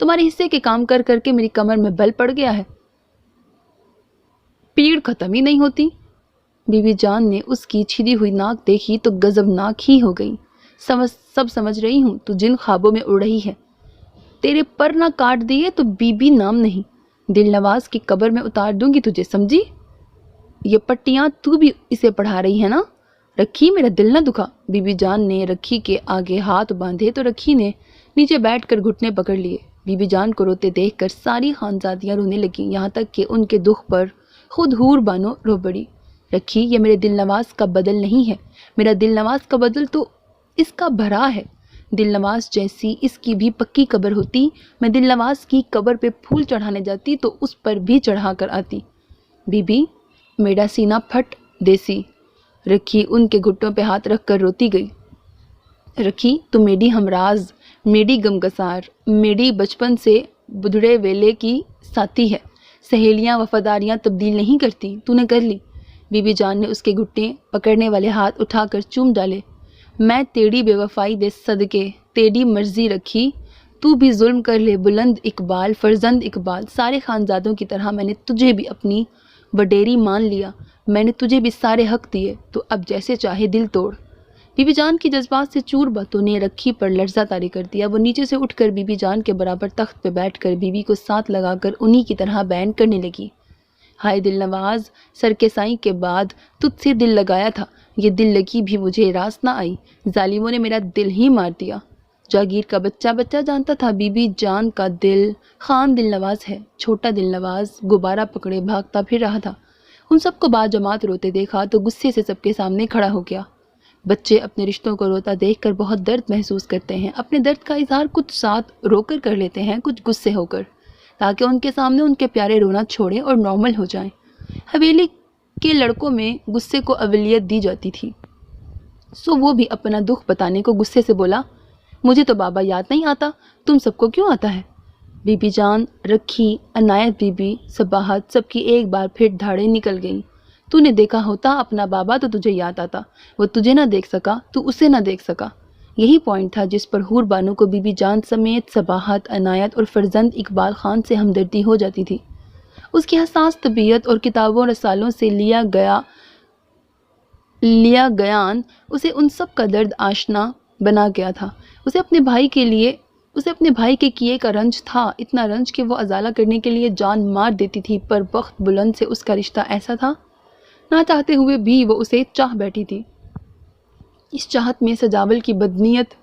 S2: تمہارے حصے کے کام کر کر کے میری کمر میں بل پڑ گیا ہے، پیڑ ختم ہی نہیں ہوتی۔ بی بی جان نے اس کی چھدی ہوئی ناک دیکھی تو غضبناک ہی ہو گئی۔ سب سمجھ رہی ہوں تو جن خوابوں میں اڑ رہی ہے، تیرے پر نہ کاٹ دیے تو بی بی نام نہیں، دل نواز کی قبر میں اتار دوں گی تجھے، سمجھی؟ یہ پٹیاں تو بھی اسے پڑھا رہی ہے نا؟ رکھی میرا دل نہ دکھا۔ بی بی جان نے رکھی کے آگے ہاتھ باندھے تو رکھی نے نیچے بیٹھ کر گھٹنے پکڑ لیے۔ بی بی جان کو روتے دیکھ کر ساری خانزادیاں رونے لگیں، یہاں تک کہ ان کے دکھ پر خود حور بانو رو پڑی۔ رکھی، یہ میرے دل نواز کا بدل نہیں ہے، میرا دل نواز کا بدل تو اس کا بھرا ہے۔ دل نواز جیسی اس کی بھی پکی قبر ہوتی، میں دل نواز کی قبر پہ پھول چڑھانے جاتی تو اس پر بھی چڑھا کر آتی۔ بی بی میرا سینہ پھٹ دیسی۔ رکھی ان کے گھٹوں پہ ہاتھ رکھ کر روتی گئی۔ رکھی، تو میری ہمراز، میری غمگسار، میری بچپن سے بدھڑے ویلے کی ساتھی ہے۔ سہیلیاں وفاداریاں تبدیل نہیں کرتی، تو نے کر لی۔ بی بی جان نے اس کے گھٹنے پکڑنے والے ہاتھ اٹھا کر چوم ڈالے۔ میں تیری بے وفائی دے صدقے، تیری مرضی رکھی، تو بھی ظلم کر لے بلند اقبال، فرزند اقبال، سارے خانزادوں کی طرح میں نے تجھے بھی اپنی وڈیری مان لیا، میں نے تجھے بھی سارے حق دیے، تو اب جیسے چاہے دل توڑ۔ بی بی جان کی جذبات سے چور باتوں نے رکھی پر لرزہ طاری کر دیا۔ وہ نیچے سے اٹھ کر بی بی جان کے برابر تخت پہ بیٹھ کر بی بی کو ساتھ لگا کر انہی کی طرح بیان کرنے لگی۔ ہائے دل نواز، سر کے سائیں کے بعد تجھ سے دل لگایا تھا، یہ دل لگی بھی مجھے راس نہ آئی، ظالموں نے میرا دل ہی مار دیا۔ جاگیر کا بچہ جانتا تھا بی بی جان کا دل خان دل نواز ہے، چھوٹا دل نواز غبارہ پکڑے بھاگتا پھر رہا تھا۔ ان سب کو بعد جماعت روتے دیکھا تو غصے سے سب کے سامنے کھڑا ہو گیا۔ بچے اپنے رشتوں کو روتا دیکھ کر بہت درد محسوس کرتے ہیں، اپنے درد کا اظہار کچھ ساتھ رو کر لیتے ہیں، کچھ غصے ہو کر، تاکہ ان کے سامنے ان کے پیارے رونا چھوڑیں اور نارمل ہو جائیں۔ حویلی کے لڑکوں میں غصے کو اولویت دی جاتی تھی، سو وہ بھی اپنا دکھ بتانے کو غصے سے بولا، مجھے تو بابا یاد نہیں آتا، تم سب کو کیوں آتا ہے؟ بی بی جان، رکھی، عنایت بی بی، صباحت، سب کی ایک بار پھر دھاڑیں نکل گئیں۔ تو نے دیکھا ہوتا اپنا بابا تو تجھے یاد آتا، وہ تجھے نہ دیکھ سکا، تو اسے نہ دیکھ سکا۔ یہی پوائنٹ تھا جس پر حور بانو کو بی بی جان سمیت صباحت، عنایت اور فرزند اقبال خان سے ہمدردی ہو جاتی تھی۔ اس کی حساس طبیعت اور کتابوں رسالوں سے لیا گیان اسے ان سب کا درد آشنا بنا گیا تھا۔ اسے اپنے بھائی کے کیے کا رنج تھا، اتنا رنج کہ وہ ازالہ کرنے کے لیے جان مار دیتی تھی، پر بخت بلند سے اس کا رشتہ ایسا تھا، نہ چاہتے ہوئے بھی وہ اسے چاہ بیٹھی تھی۔ اس چاہت میں سجاول کی بدنیت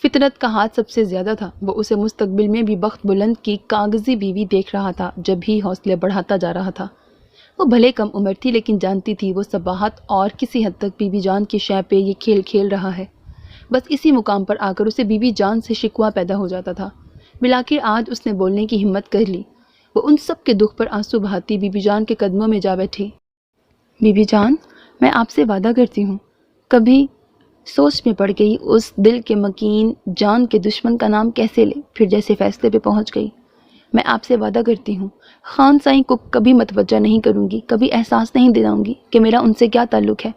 S2: فطرت کا ہاتھ سب سے زیادہ تھا۔ وہ اسے مستقبل میں بھی بخت بلند کی کاغذی بیوی دیکھ رہا تھا، جب ہی حوصلے بڑھاتا جا رہا تھا۔ وہ بھلے کم عمر تھی، لیکن جانتی تھی وہ صباحت اور کسی حد تک بی بی جان کے شے پہ یہ کھیل کھیل رہا ہے۔ بس اسی مقام پر آ کر اسے بی بی جان سے شکوہ پیدا ہو جاتا تھا۔ بلاخر آج اس نے بولنے کی ہمت کر لی۔ وہ ان سب کے دکھ پر آنسو بہاتی بی بی جان کے قدموں میں جا بیٹھی۔ بی بی جان، میں آپ سے وعدہ کرتی ہوں۔ کبھی سوچ میں پڑ گئی اس دل کے مکین جان کے دشمن کا نام کیسے لے، پھر جیسے فیصلے پہ پہنچ گئی۔ میں آپ سے وعدہ کرتی ہوں، خان سائیں کو کبھی متوجہ نہیں کروں گی، کبھی احساس نہیں دلاؤں گی کہ میرا ان سے کیا تعلق ہے۔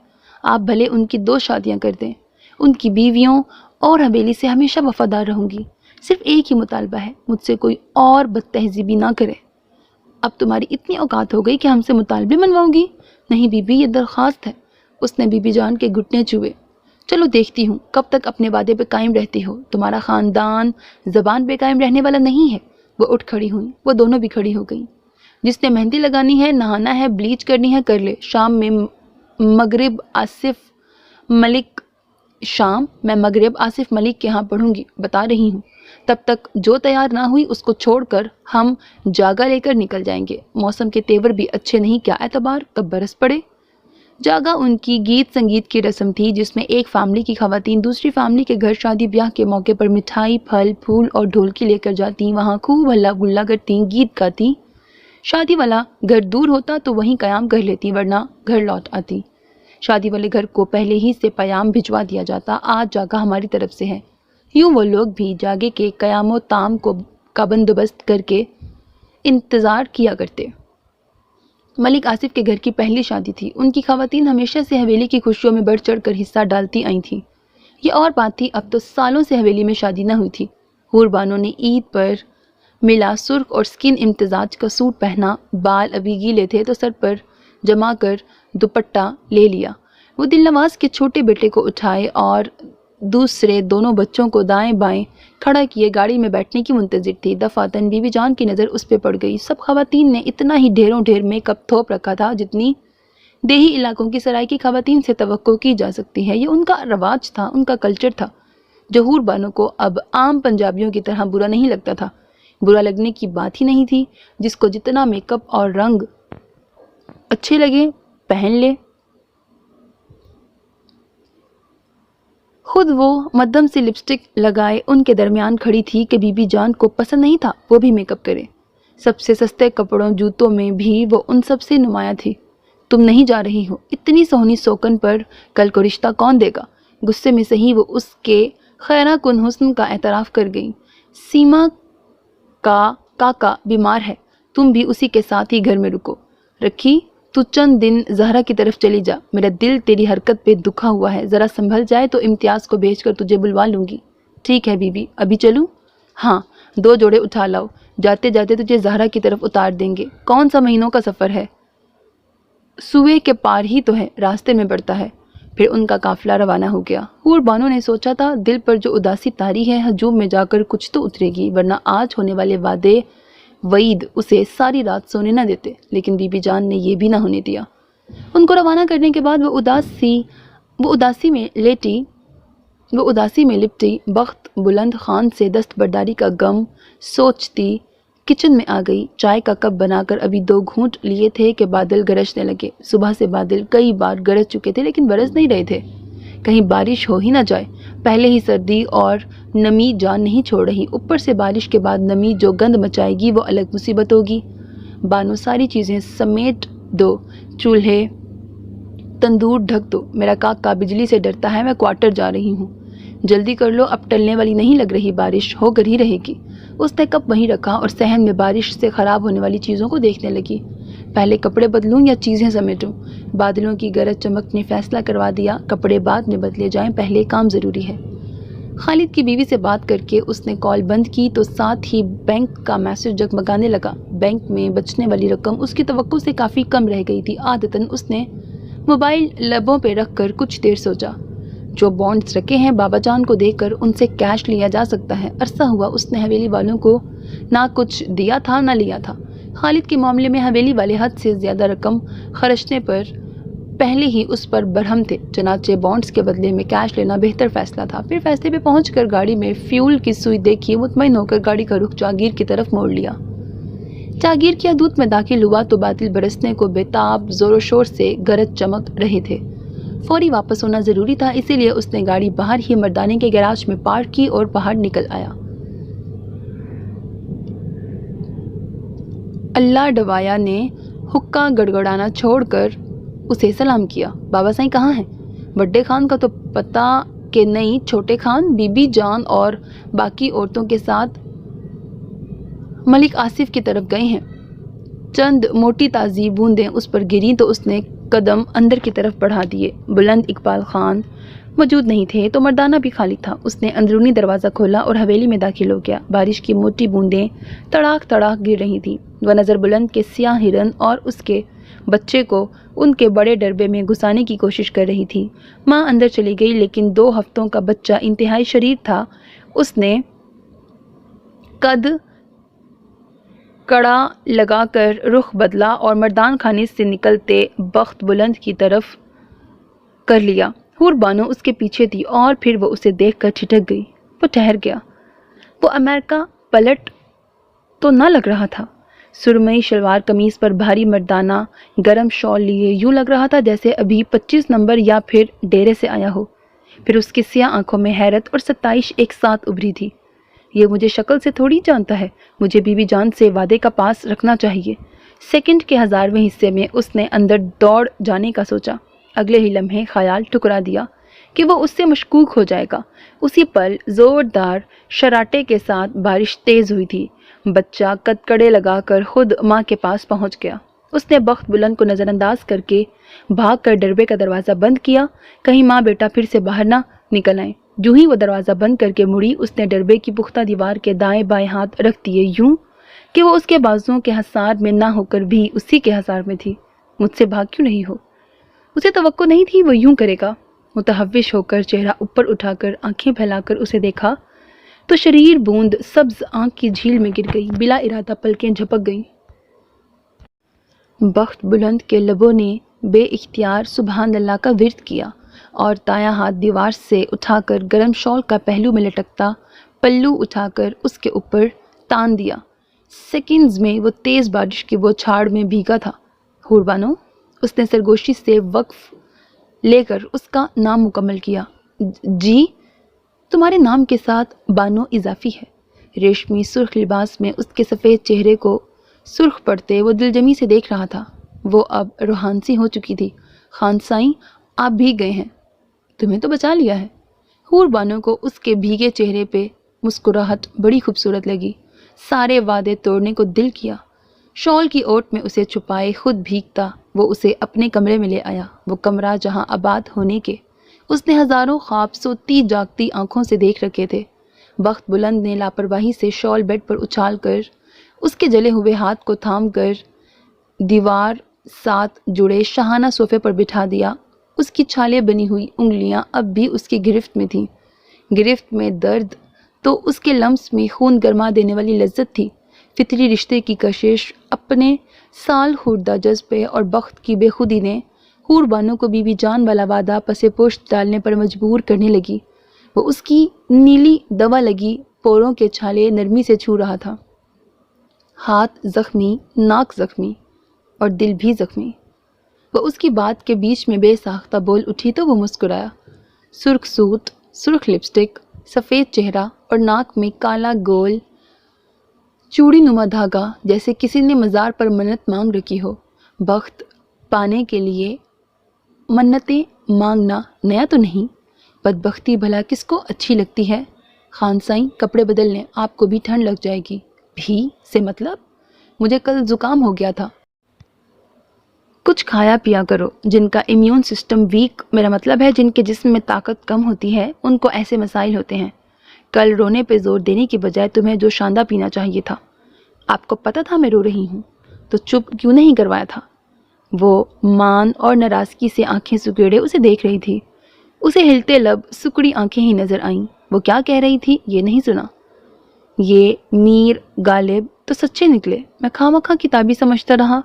S2: آپ بھلے ان کی 2 شادیاں کر دیں، ان کی بیویوں اور حویلی سے ہمیشہ وفادار رہوں گی۔ صرف ایک ہی مطالبہ ہے، مجھ سے کوئی اور بد تہذیبی نہ کرے۔ اب تمہاری اتنی اوقات ہو گئی کہ ہم سے مطالبے منواؤ گی؟ نہیں بی بی، یہ درخواست ہے۔ اس نے بی بی جان کے گھٹنے چھوئے۔ چلو دیکھتی ہوں کب تک اپنے وعدے پہ قائم رہتی ہو، تمہارا خاندان زبان پہ قائم رہنے والا نہیں ہے۔ وہ اٹھ کھڑی ہوئی، وہ دونوں بھی کھڑی ہو گئیں۔ جس نے مہندی لگانی ہے، نہانا ہے، بلیچ کرنی ہے، کر لے۔ شام میں مغرب آصف ملک کے ہاں پڑھوں گی، بتا رہی ہوں۔ تب تک جو تیار نہ ہوئی اس کو چھوڑ کر ہم جاگا لے کر نکل جائیں گے۔ موسم کے تیور بھی اچھے نہیں، کیا اعتبار کب برس پڑے۔ جاگا ان کی گیت سنگیت کی رسم تھی، جس میں ایک فیملی کی خواتین دوسری فیملی کے گھر شادی بیاہ کے موقع پر مٹھائی، پھل، پھول اور ڈھولکی لے کر جاتی، وہاں خوب ہلا گلا کرتی، گیت گاتی۔ شادی والا گھر دور ہوتا تو وہیں قیام کر لیتی، ورنہ گھر لوٹ آتی۔ شادی والے گھر کو پہلے ہی سے پیام بھجوا دیا جاتا، آج جاگا ہماری طرف سے ہے۔ یوں وہ لوگ بھی جاگے کے قیام و تام کا بندوبست کر کے انتظار کیا کرتے۔ ملک آصف کے گھر کی پہلی شادی تھی، ان کی خواتین ہمیشہ سے حویلی کی خوشیوں میں بڑھ چڑھ کر حصہ ڈالتی آئی تھیں۔ یہ اور بات تھی، اب تو سالوں سے حویلی میں شادی نہ ہوئی تھی۔ حور بانو نے عید پر ملا سرخ اور سکن امتزاج کا سوٹ پہنا، بال ابھی گیلے تھے تو سر پر جما کر دوپٹہ لے لیا۔ وہ دل نواز کے چھوٹے بیٹے کو اٹھائے اور دوسرے دونوں بچوں کو دائیں بائیں کھڑا کیے گاڑی میں بیٹھنے کی منتظر تھی۔ دفعتاً بی بی جان کی نظر اس پہ پڑ گئی۔ سب خواتین نے اتنا ہی ڈھیروں ڈھیر میک اپ تھوپ رکھا تھا جتنی دیہی علاقوں کی سرائیکی خواتین سے توقع کی جا سکتی ہے۔ یہ ان کا رواج تھا، ان کا کلچر تھا، جو حور بانو کو اب عام پنجابیوں کی طرح برا نہیں لگتا تھا۔ برا لگنے کی بات ہی نہیں تھی، جس کو جتنا میک اپ اور رنگ اچھے لگے پہن لے۔ خود وہ مدھم سے لپسٹک لگائے ان کے درمیان کھڑی تھی کہ بی بی جان کو پسند نہیں تھا وہ بھی میک اپ کرے۔ سب سے سستے کپڑوں جوتوں میں بھی وہ ان سب سے نمایاں تھی۔ تم نہیں جا رہی ہو، اتنی سونی سوکن پر کل کو رشتہ کون دے گا؟ غصے میں سہی وہ اس کے خیرہ کن حسن کا اعتراف کر گئی۔ سیما کا کاکا بیمار ہے، تم بھی اسی کے ساتھ ہی گھر میں رکو۔ رکھی، تو چند دن زہرا کی طرف چلی جا، میرا دل تیری حرکت پہ دکھا ہوا ہے، ذرا سنبھل جائے تو امتیاز کو بھیج کر تجھے بلوا لوں گی۔ ٹھیک ہے بی بی، ابھی چلوں؟ ہاں، 2 جوڑے اٹھا لاؤ، جاتے جاتے تجھے زہرا کی طرف اتار دیں گے۔ کون سا مہینوں کا سفر ہے؟ سوئے کے پار ہی تو ہے، راستے میں پڑتا ہے۔ پھر ان کا قافلہ روانہ ہو گیا۔ حور بانو نے سوچا تھا دل پر جو اداسی تاری ہے، ہجوم میں جا کر کچھ تو اترے گی، ورنہ آج ہونے والے وعدے وعید اسے ساری رات سونے نہ دیتے، لیکن بی بی جان نے یہ بھی نہ ہونے دیا۔ ان کو روانہ کرنے کے بعد وہ اداسی میں لپٹی بخت بلند خان سے دستبرداری کا غم سوچتی کچن میں آ گئی، چائے کا کپ بنا کر ابھی 2 گھونٹ لیے تھے کہ بادل گرجنے لگے۔ صبح سے بادل کئی بار گرج چکے تھے لیکن برس نہیں رہے تھے، کہیں بارش ہو ہی نہ جائے۔ پہلے ہی سردی اور نمی جان نہیں چھوڑ رہی، اوپر سے بارش کے بعد نمی جو گند مچائے گی وہ الگ مصیبت ہوگی۔ بانو ساری چیزیں سمیٹ دو، چولہے تندور ڈھک دو، میرا کاکا بجلی سے ڈرتا ہے، میں کوارٹر جا رہی ہوں، جلدی کر لو، اب ٹلنے والی نہیں لگ رہی، بارش ہو کر ہی رہے گی۔ اس نے کپ وہیں رکھا اور صحن میں بارش سے خراب ہونے والی چیزوں کو دیکھنے لگی۔ پہلے کپڑے بدلوں یا چیزیں سمیٹوں؟ بادلوں کی گرج چمک نے فیصلہ کروا دیا، کپڑے بعد میں بدلے جائیں، پہلے کام ضروری ہے۔ خالد کی بیوی سے بات کر کے اس نے کال بند کی تو ساتھ ہی بینک کا میسج جگمگانے لگا۔ بینک میں بچنے والی رقم اس کی توقع سے کافی کم رہ گئی تھی۔ عادتاً اس نے موبائل لبوں پہ رکھ کر کچھ دیر سوچا۔ جو بانڈز رکھے ہیں بابا جان کو دے کر ان سے کیش لیا جا سکتا ہے۔ عرصہ ہوا اس نے حویلی والوں کو نہ کچھ دیا تھا نہ لیا تھا۔ خالد کے معاملے میں حویلی والے حد سے زیادہ رقم خرچنے پر پہلے ہی اس پر برہم تھے، چنانچہ بانڈز کے بدلے میں کیش لینا بہتر فیصلہ تھا۔ پھر فیصلے پہ پہنچ کر گاڑی میں فیول کی سوئی دیکھی، مطمئن ہو کر گاڑی کا رخ جاگیر کی طرف موڑ لیا۔ جاگیر کی حدود میں داخل ہوا تو بادل برسنے کو بے تاب زور و شور سے گرج چمک رہے تھے۔ فوری واپس ہونا ضروری تھا، اسی لیے اس نے گاڑی باہر ہی مردانے کے گیراج میں پارک کی اور باہر نکل آیا۔ اللہ ڈوایا نے حقہ گڑگڑانا چھوڑ کر اسے سلام کیا۔ بابا سائیں کہاں ہیں؟ بڑے خان کا تو پتہ کہ نہیں، چھوٹے خان بی بی جان اور باقی عورتوں کے ساتھ ملک آصف کی طرف گئے ہیں۔ چند موٹی تازی بوندیں اس پر گریں تو اس نے قدم اندر کی طرف بڑھا دیے۔ بلند اقبال خان موجود نہیں تھے تو مردانہ بھی خالی تھا۔ اس نے اندرونی دروازہ کھولا اور حویلی میں داخل ہو گیا۔ بارش کی موٹی بوندیں تڑاک تڑاک گر رہی تھیں۔ وہ نظر بلند کے سیاہ ہرن اور اس کے بچے کو ان کے بڑے ڈربے میں گھسانے کی کوشش کر رہی تھی۔ ماں اندر چلی گئی لیکن 2 ہفتوں کا بچہ انتہائی شریر تھا۔ اس نے قد کڑا لگا کر رخ بدلا اور مردان خانے سے نکلتے بخت بلند کی طرف کر لیا۔ حور بانو اس کے پیچھے تھی اور پھر وہ اسے دیکھ کر ٹھٹک گئی۔ وہ ٹھہر گیا۔ وہ امریکہ پلٹ تو نہ لگ رہا تھا۔ سرمئی شلوار قمیص پر بھاری مردانہ گرم شال لیے یوں لگ رہا تھا جیسے ابھی 25 نمبر یا پھر ڈیرے سے آیا ہو۔ پھر اس کی سیاہ آنکھوں میں حیرت اور ستائش ایک ساتھ ابھری تھی۔ یہ مجھے شکل سے تھوڑی جانتا ہے، مجھے بی بی جان سے وعدے کا پاس رکھنا چاہیے۔ سیکنڈ کے 1000ویں حصے میں اس نے اندر دوڑ جانے کا سوچا۔ اگلے ہی لمحے خیال ٹھکرا دیا کہ وہ اس سے مشکوک ہو جائے گا۔ اسی پل زوردار شراٹے کے ساتھ بارش تیز ہوئی تھی۔ بچہ کدکڑے لگا کر خود ماں کے پاس پہنچ گیا۔ اس نے بخت بلند کو نظر انداز کر کے بھاگ کر ڈربے کا دروازہ بند کیا، کہیں ماں بیٹا پھر سے باہر نہ نکل آئیں۔ جو ہی وہ دروازہ بند کر کے مڑی، اس نے ڈربے کی پختہ دیوار کے دائیں بائیں ہاتھ رکھ دیے یوں کہ وہ اس کے بازوؤں کے حصار میں نہ ہو کر بھی اسی کے حصار میں تھی۔ مجھ سے بھاگ کیوں نہیں ہو؟ اسے توقع نہیں تھی وہ یوں کرے گا۔ متحوش ہو کر چہرہ اوپر اٹھا کر آنکھیں پھیلا کر اسے دیکھا تو شریر بوند سبز آنکھ کی جھیل میں گر گئی، بلا ارادہ پلکیں جھپک گئیں۔ بخت بلند کے لبوں نے بے اختیار سبحان اللہ کا ورد کیا اور دایاں ہاتھ دیوار سے اٹھا کر گرم شال کا پہلو میں لٹکتا پلو اٹھا کر اس کے اوپر تان دیا۔ سیکنڈز میں وہ تیز بارش کی وہ چھاڑ میں بھیگا تھا۔ حور بانو، اس نے سرگوشی سے وقف لے کر اس کا نام مکمل کیا۔ جی؟ تمہارے نام کے ساتھ بانو اضافی ہے۔ ریشمی سرخ لباس میں اس کے سفید چہرے کو سرخ پڑتے وہ دلجمی سے دیکھ رہا تھا۔ وہ اب روحانسی ہو چکی تھی۔ خان سائیں آپ بھیگ گئے ہیں، تمہیں تو بچا لیا ہے۔ حور بانو کو اس کے بھیگے چہرے پہ مسکراہٹ بڑی خوبصورت لگی۔ سارے وعدے توڑنے کو دل کیا۔ شال کی اوٹ میں اسے چھپائے خود بھیگتا وہ اسے اپنے کمرے میں لے آیا، وہ کمرہ جہاں آباد ہونے کے اس نے ہزاروں خواب سوتی جاگتی آنکھوں سے دیکھ رکھے تھے۔ بخت بلند نے لاپرواہی سے شال بیڈ پر اچھال کر اس کے جلے ہوئے ہاتھ کو تھام کر دیوار ساتھ جڑے شاہانہ صوفے پر بٹھا دیا۔ اس کی چھالے بنی ہوئی انگلیاں اب بھی اس کی گرفت میں تھیں۔ گرفت میں درد تو اس کے لمس میں خون گرما دینے والی لذت تھی۔ فطری رشتے کی کشش، اپنے سال خوردہ جذبے اور بخت کی بے خودی نے حور بانو کو بی بی جان والا وعدہ پسے پشت ڈالنے پر مجبور کرنے لگی۔ وہ اس کی نیلی دوا لگی پوروں کے چھالے نرمی سے چھو رہا تھا۔ ہاتھ زخمی، ناک زخمی اور دل بھی زخمی۔ وہ اس کی بات کے بیچ میں بے ساختہ بول اٹھی تو وہ مسکرایا۔ سرخ سوٹ، سرخ لپسٹک، سفید چہرہ اور ناک میں کالا گول چوڑی نما دھاگا، جیسے کسی نے مزار پر منت مانگ رکھی ہو۔ بخت پانے کے لیے منتیں مانگنا نیا تو نہیں، بدبختی بھلا کس کو اچھی لگتی ہے؟ خان سائیں کپڑے بدل لیں، آپ کو بھی ٹھنڈ لگ جائے گی۔ بھی سے مطلب؟ مجھے کل زکام ہو گیا تھا۔ کچھ کھایا پیا کرو۔ جن کا امیون سسٹم ویک، میرا مطلب ہے جن کے جسم میں طاقت کم ہوتی ہے، ان کو ایسے مسائل ہوتے ہیں۔ کل رونے پہ زور دینے کی بجائے تمہیں جو شاندہ پینا چاہیے تھا۔ آپ کو پتہ تھا میں رو رہی ہوں، تو چپ کیوں نہیں کروایا تھا؟ وہ مان اور ناراضگی سے آنکھیں سکیڑے اسے دیکھ رہی تھی۔ اسے ہلتے لب، سکڑی آنکھیں ہی نظر آئیں۔ وہ کیا کہہ رہی تھی یہ نہیں سنا۔ یہ میر غالب تو سچے نکلے، میں خواہ کتابی سمجھتا رہا۔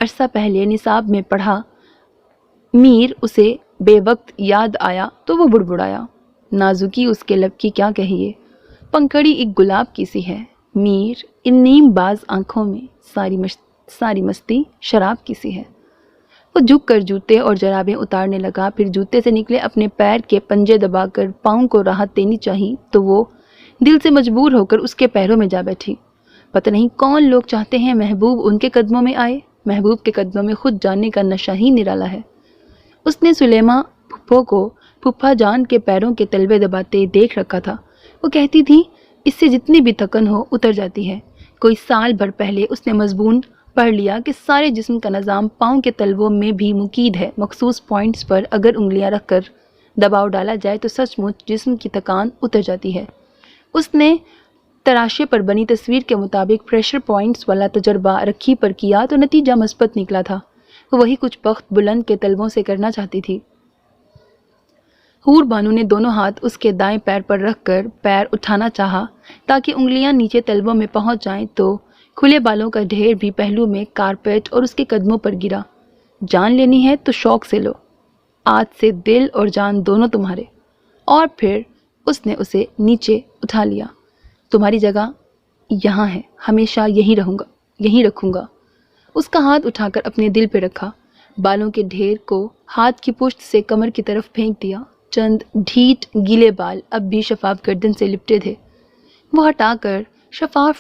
S2: عرصہ پہلے نصاب میں پڑھا میر، اسے بے وقت یاد آیا تو وہ بڑبڑایا۔ نازکی اس کے لب کی کیا کہیے، پنکھڑی ایک گلاب کی سی ہے۔ میر ان نیم باز آنکھوں میں ساری مستی شراب کی سی ہے۔ وہ جھک کر جوتے اور جرابیں اتارنے لگا، پھر جوتے سے نکلے اپنے پیر کے پنجے دبا کر پاؤں کو راحت دینی چاہی تو وہ دل سے مجبور ہو کر اس کے پیروں میں جا بیٹھی۔ پتہ نہیں کون لوگ چاہتے ہیں محبوب ان کے قدموں میں آئے، محبوب کے قدموں میں خود جانے کا نشہ ہی نرالا ہے۔ اس نے سلیما پھپھو کو پھپھا جان کے پیروں کے تلوے دباتے دیکھ رکھا تھا۔ وہ کہتی تھی اس سے جتنی بھی تھکن ہو اتر جاتی ہے۔ کوئی سال بھر پہلے اس نے مضمون پڑھ لیا کہ سارے جسم کا نظام پاؤں کے تلووں میں بھی مقید ہے۔ مخصوص پوائنٹس پر اگر انگلیاں رکھ کر دباؤ ڈالا جائے تو سچ مچ جسم کی تکان اتر جاتی ہے۔ اس نے تراشے پر بنی تصویر کے مطابق پریشر پوائنٹس والا تجربہ رکھی پر کیا تو نتیجہ مثبت نکلا تھا۔ وہ وہی کچھ بخت بلند کے تلووں سے کرنا چاہتی تھی۔ حور بانو نے دونوں ہاتھ اس کے دائیں پیر پر رکھ کر پیر اٹھانا چاہا تاکہ انگلیاں نیچے تلووں میں پہنچ جائیں تو کھلے بالوں کا ڈھیر بھی پہلو میں کارپیٹ اور اس کے قدموں پر گرا۔ جان لینی ہے تو شوق سے لو، آج سے دل اور جان دونوں تمہارے۔ اور پھر اس نے اسے نیچے اٹھا لیا۔ تمہاری جگہ یہاں ہے، ہمیشہ یہیں رکھوں گا۔ اس کا ہاتھ اٹھا کر اپنے دل پہ رکھا، بالوں کے ڈھیر کو ہاتھ کی پشت سے کمر کی طرف پھینک دیا۔ چند ڈھیٹ گیلے بال اب بھی شفاف گردن سے لپٹے تھے، وہ ہٹا کر شفاف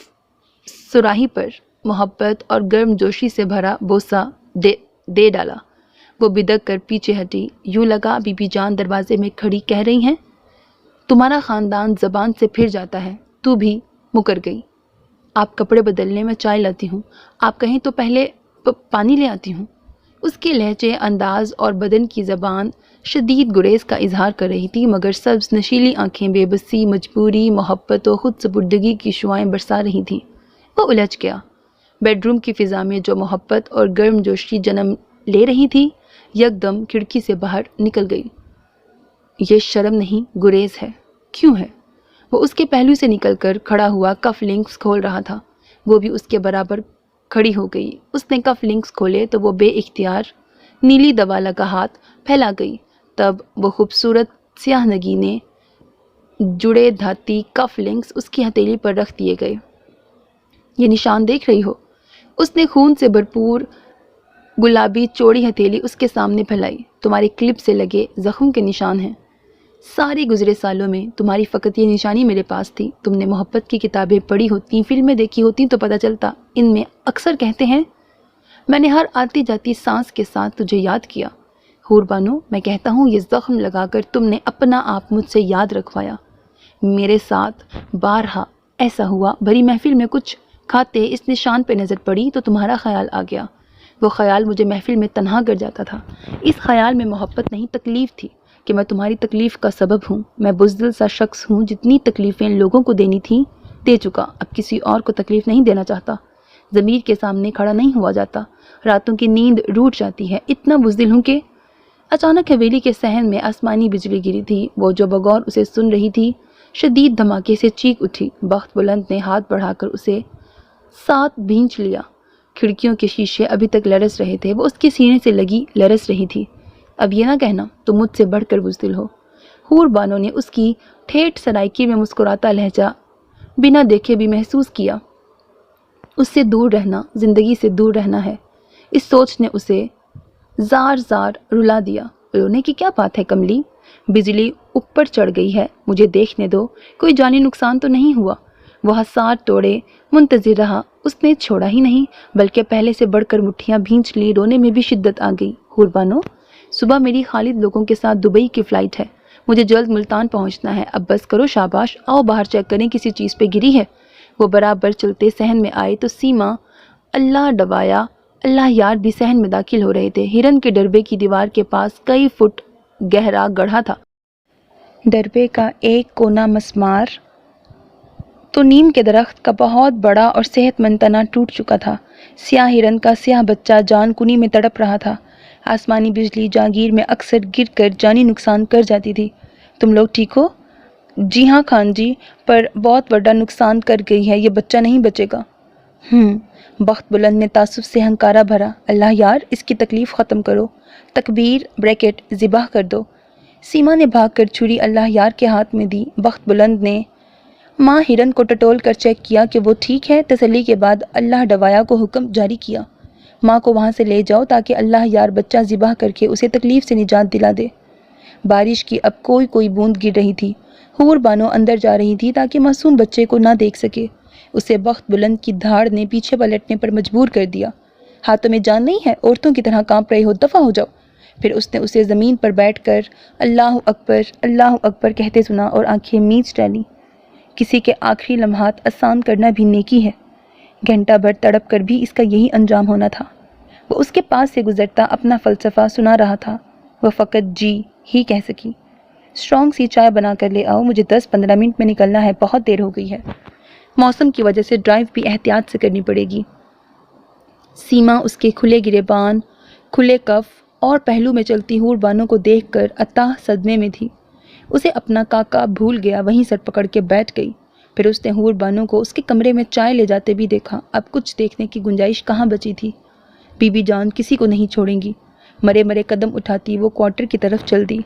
S2: سراہی پر محبت اور گرم جوشی سے بھرا بوسہ دے ڈالا۔ وہ بدک کر پیچھے ہٹی، یوں لگا بی بی جان دروازے میں کھڑی کہہ رہی ہیں تمہارا خاندان زبان سے پھر جاتا ہے، تو بھی مکر گئی۔ آپ کپڑے بدلنے میں چائے لاتی ہوں، آپ کہیں تو پہلے پانی لے آتی ہوں۔ اس کے لہجے، انداز اور بدن کی زبان شدید گریز کا اظہار کر رہی تھی، مگر سبز نشیلی آنکھیں بے بسی، مجبوری، محبت و خود سپردگی کی شعائیں برسا رہی تھیں۔ وہ الجھ گیا۔ بیڈ روم کی فضا میں جو محبت اور گرم جوشی جنم لے رہی تھی یکدم کھڑکی سے باہر نکل گئی۔ یہ شرم نہیں، گریز ہے۔ کیوں ہے؟ وہ اس کے پہلو سے نکل کر کھڑا ہوا کف لنکس کھول رہا تھا۔ وہ بھی اس کے برابر کھڑی ہو گئی۔ اس نے کف لنکس کھولے تو وہ بے اختیار نیلی دوا لگا ہاتھ پھیلا گئی۔ تب وہ خوبصورت سیاہ نگینے جڑے دھاتی کف لنکس اس کی ہتھیلی پر رکھ دیے گئے۔ یہ نشان دیکھ رہی ہو؟ اس نے خون سے بھرپور گلابی چوڑی ہتھیلی اس کے سامنے پھیلائی۔ تمہاری کلپ سے لگے زخم کے نشان ہیں۔ سارے گزرے سالوں میں تمہاری فقط یہ نشانی میرے پاس تھی۔ تم نے محبت کی کتابیں پڑھی ہوتی، فلمیں دیکھی ہوتی تو پتہ چلتا۔ ان میں اکثر کہتے ہیں میں نے ہر آتی جاتی سانس کے ساتھ تجھے یاد کیا۔ حور بانو، میں کہتا ہوں یہ زخم لگا کر تم نے اپنا آپ مجھ سے یاد رکھوایا۔ میرے ساتھ بارہا ایسا ہوا، بھری محفل میں کچھ کھاتے اس نشان پہ نظر پڑی تو تمہارا خیال آ گیا۔ وہ خیال مجھے محفل میں تنہا کر جاتا تھا۔ اس خیال میں محبت نہیں، تکلیف تھی کہ میں تمہاری تکلیف کا سبب ہوں۔ میں بزدل سا شخص ہوں، جتنی تکلیفیں لوگوں کو دینی تھیں دے چکا، اب کسی اور کو تکلیف نہیں دینا چاہتا۔ ضمیر کے سامنے کھڑا نہیں ہوا جاتا، راتوں کی نیند روٹ جاتی ہے۔ اتنا بزدل ہوں کہ اچانک حویلی کے صحن میں آسمانی بجلی گری تھی۔ وہ جو بغور اسے سن رہی تھی شدید دھماکے سے چیخ اٹھی۔ بخت بلند نے ہاتھ بڑھا کر اسے ساتھ بھینچ لیا۔ کھڑکیوں کے شیشے ابھی تک لرز رہے تھے، وہ اس کے سینے سے لگی لرز رہی تھی۔ اب یہ نہ کہنا تم مجھ سے بڑھ کر بزدل ہو۔ حور بانو نے اس کی ٹھیٹھ سرائکی میں مسکراتا لہجہ بنا دیکھے بھی محسوس کیا۔ اس سے دور رہنا زندگی سے دور رہنا ہے۔ اس سوچ نے اسے زار زار رلا دیا۔ رونے کی کیا بات ہے کملی؟ بجلی اوپر چڑھ گئی ہے، مجھے دیکھنے دو، کوئی جانی نقصان تو نہیں ہوا؟ وہ حسار توڑے منتظر رہا، اس نے چھوڑا ہی نہیں بلکہ پہلے سے بڑھ کر مٹھیاں بھینچ لی۔ رونے میں بھی شدت آ گئی۔ حور بانو، صبح میری خالد لوگوں کے ساتھ دبئی کی فلائٹ ہے، مجھے جلد ملتان پہنچنا ہے، اب بس کرو، شاباش، آؤ باہر چیک کریں کسی چیز پہ گری ہے۔ وہ برابر چلتے صحن میں آئے تو سیما اللہ ڈبایا اللہ یار بھی صحن میں داخل ہو رہے تھے۔ ہرن کے ڈربے کی دیوار کے پاس کئی فٹ گہرا گڑھا تھا۔
S1: ڈربے کا ایک کونا مسمار تو نیم کے درخت کا بہت بڑا اور صحت مند تنا ٹوٹ چکا تھا۔ سیاہ ہرن کا سیاہ بچہ جان کنی میں تڑپ رہا تھا۔ آسمانی بجلی جاگیر میں اکثر گر کر جانی نقصان کر جاتی تھی۔ تم لوگ ٹھیک ہو؟ جی ہاں خان جی، پر بہت بڑا نقصان کر گئی ہے، یہ بچہ نہیں بچے گا۔ بخت بلند نے تعصب سے ہنکارا بھرا، اللہ یار اس کی تکلیف ختم کرو، تکبیر بریکٹ ذبح کر دو۔ سیما نے بھاگ کر چھری اللہ یار کے ہاتھ میں دی۔ بخت بلند نے ماں ہرن کو ٹٹول کر چیک کیا کہ وہ ٹھیک ہے، تسلی کے بعد اللہ ڈوایا کو حکم جاری کیا، ماں کو وہاں سے لے جاؤ تاکہ اللہ یار بچہ ذبح کر کے اسے تکلیف سے نجات دلا دے۔ بارش کی اب کوئی بوند گر رہی تھی۔ حور بانو اندر جا رہی تھی تاکہ معصوم بچے کو نہ دیکھ سکے۔ اسے بخت بلند کی دھاڑ نے پیچھے پلٹنے پر مجبور کر دیا۔ ہاتھوں میں جان نہیں ہے، عورتوں کی طرح کانپ رہے ہو، دفع ہو جاؤ۔ پھر اس نے اسے زمین پر بیٹھ کر اللہ اکبر کہتے سنا اور آنکھیں میچ ڈالیں۔ کسی کے آخری لمحات آسان کرنا بھی نیکی ہے۔ گھنٹہ بھر تڑپ کر بھی اس کا یہی انجام ہونا تھا۔ وہ اس کے پاس سے گزرتا اپنا فلسفہ سنا رہا تھا۔ وہ فقط جی ہی کہہ سکی۔ اسٹرانگ سی چائے بنا کر لے آؤ، مجھے 10-15 منٹ میں نکلنا ہے، بہت دیر ہو گئی ہے۔ موسم کی وجہ سے ڈرائیو بھی احتیاط سے کرنی پڑے گی۔ سیما اس کے کھلے گریبان، کھلے کف اور پہلو میں چلتی حور بانو کو دیکھ کر اتاہ صدمے میں تھی۔ اسے اپنا کاکا بھول گیا، وہیں سر پکڑ کے بیٹھ گئی۔ پھر اس نے حور بانو کو اس کے کمرے میں چائے لے جاتے بھی دیکھا۔ اب کچھ دیکھنے کی گنجائش کہاں بچی تھی؟ بی بی جان کسی کو نہیں چھوڑیں گی۔ مرے قدم اٹھاتی وہ کوارٹر کی طرف چل دی۔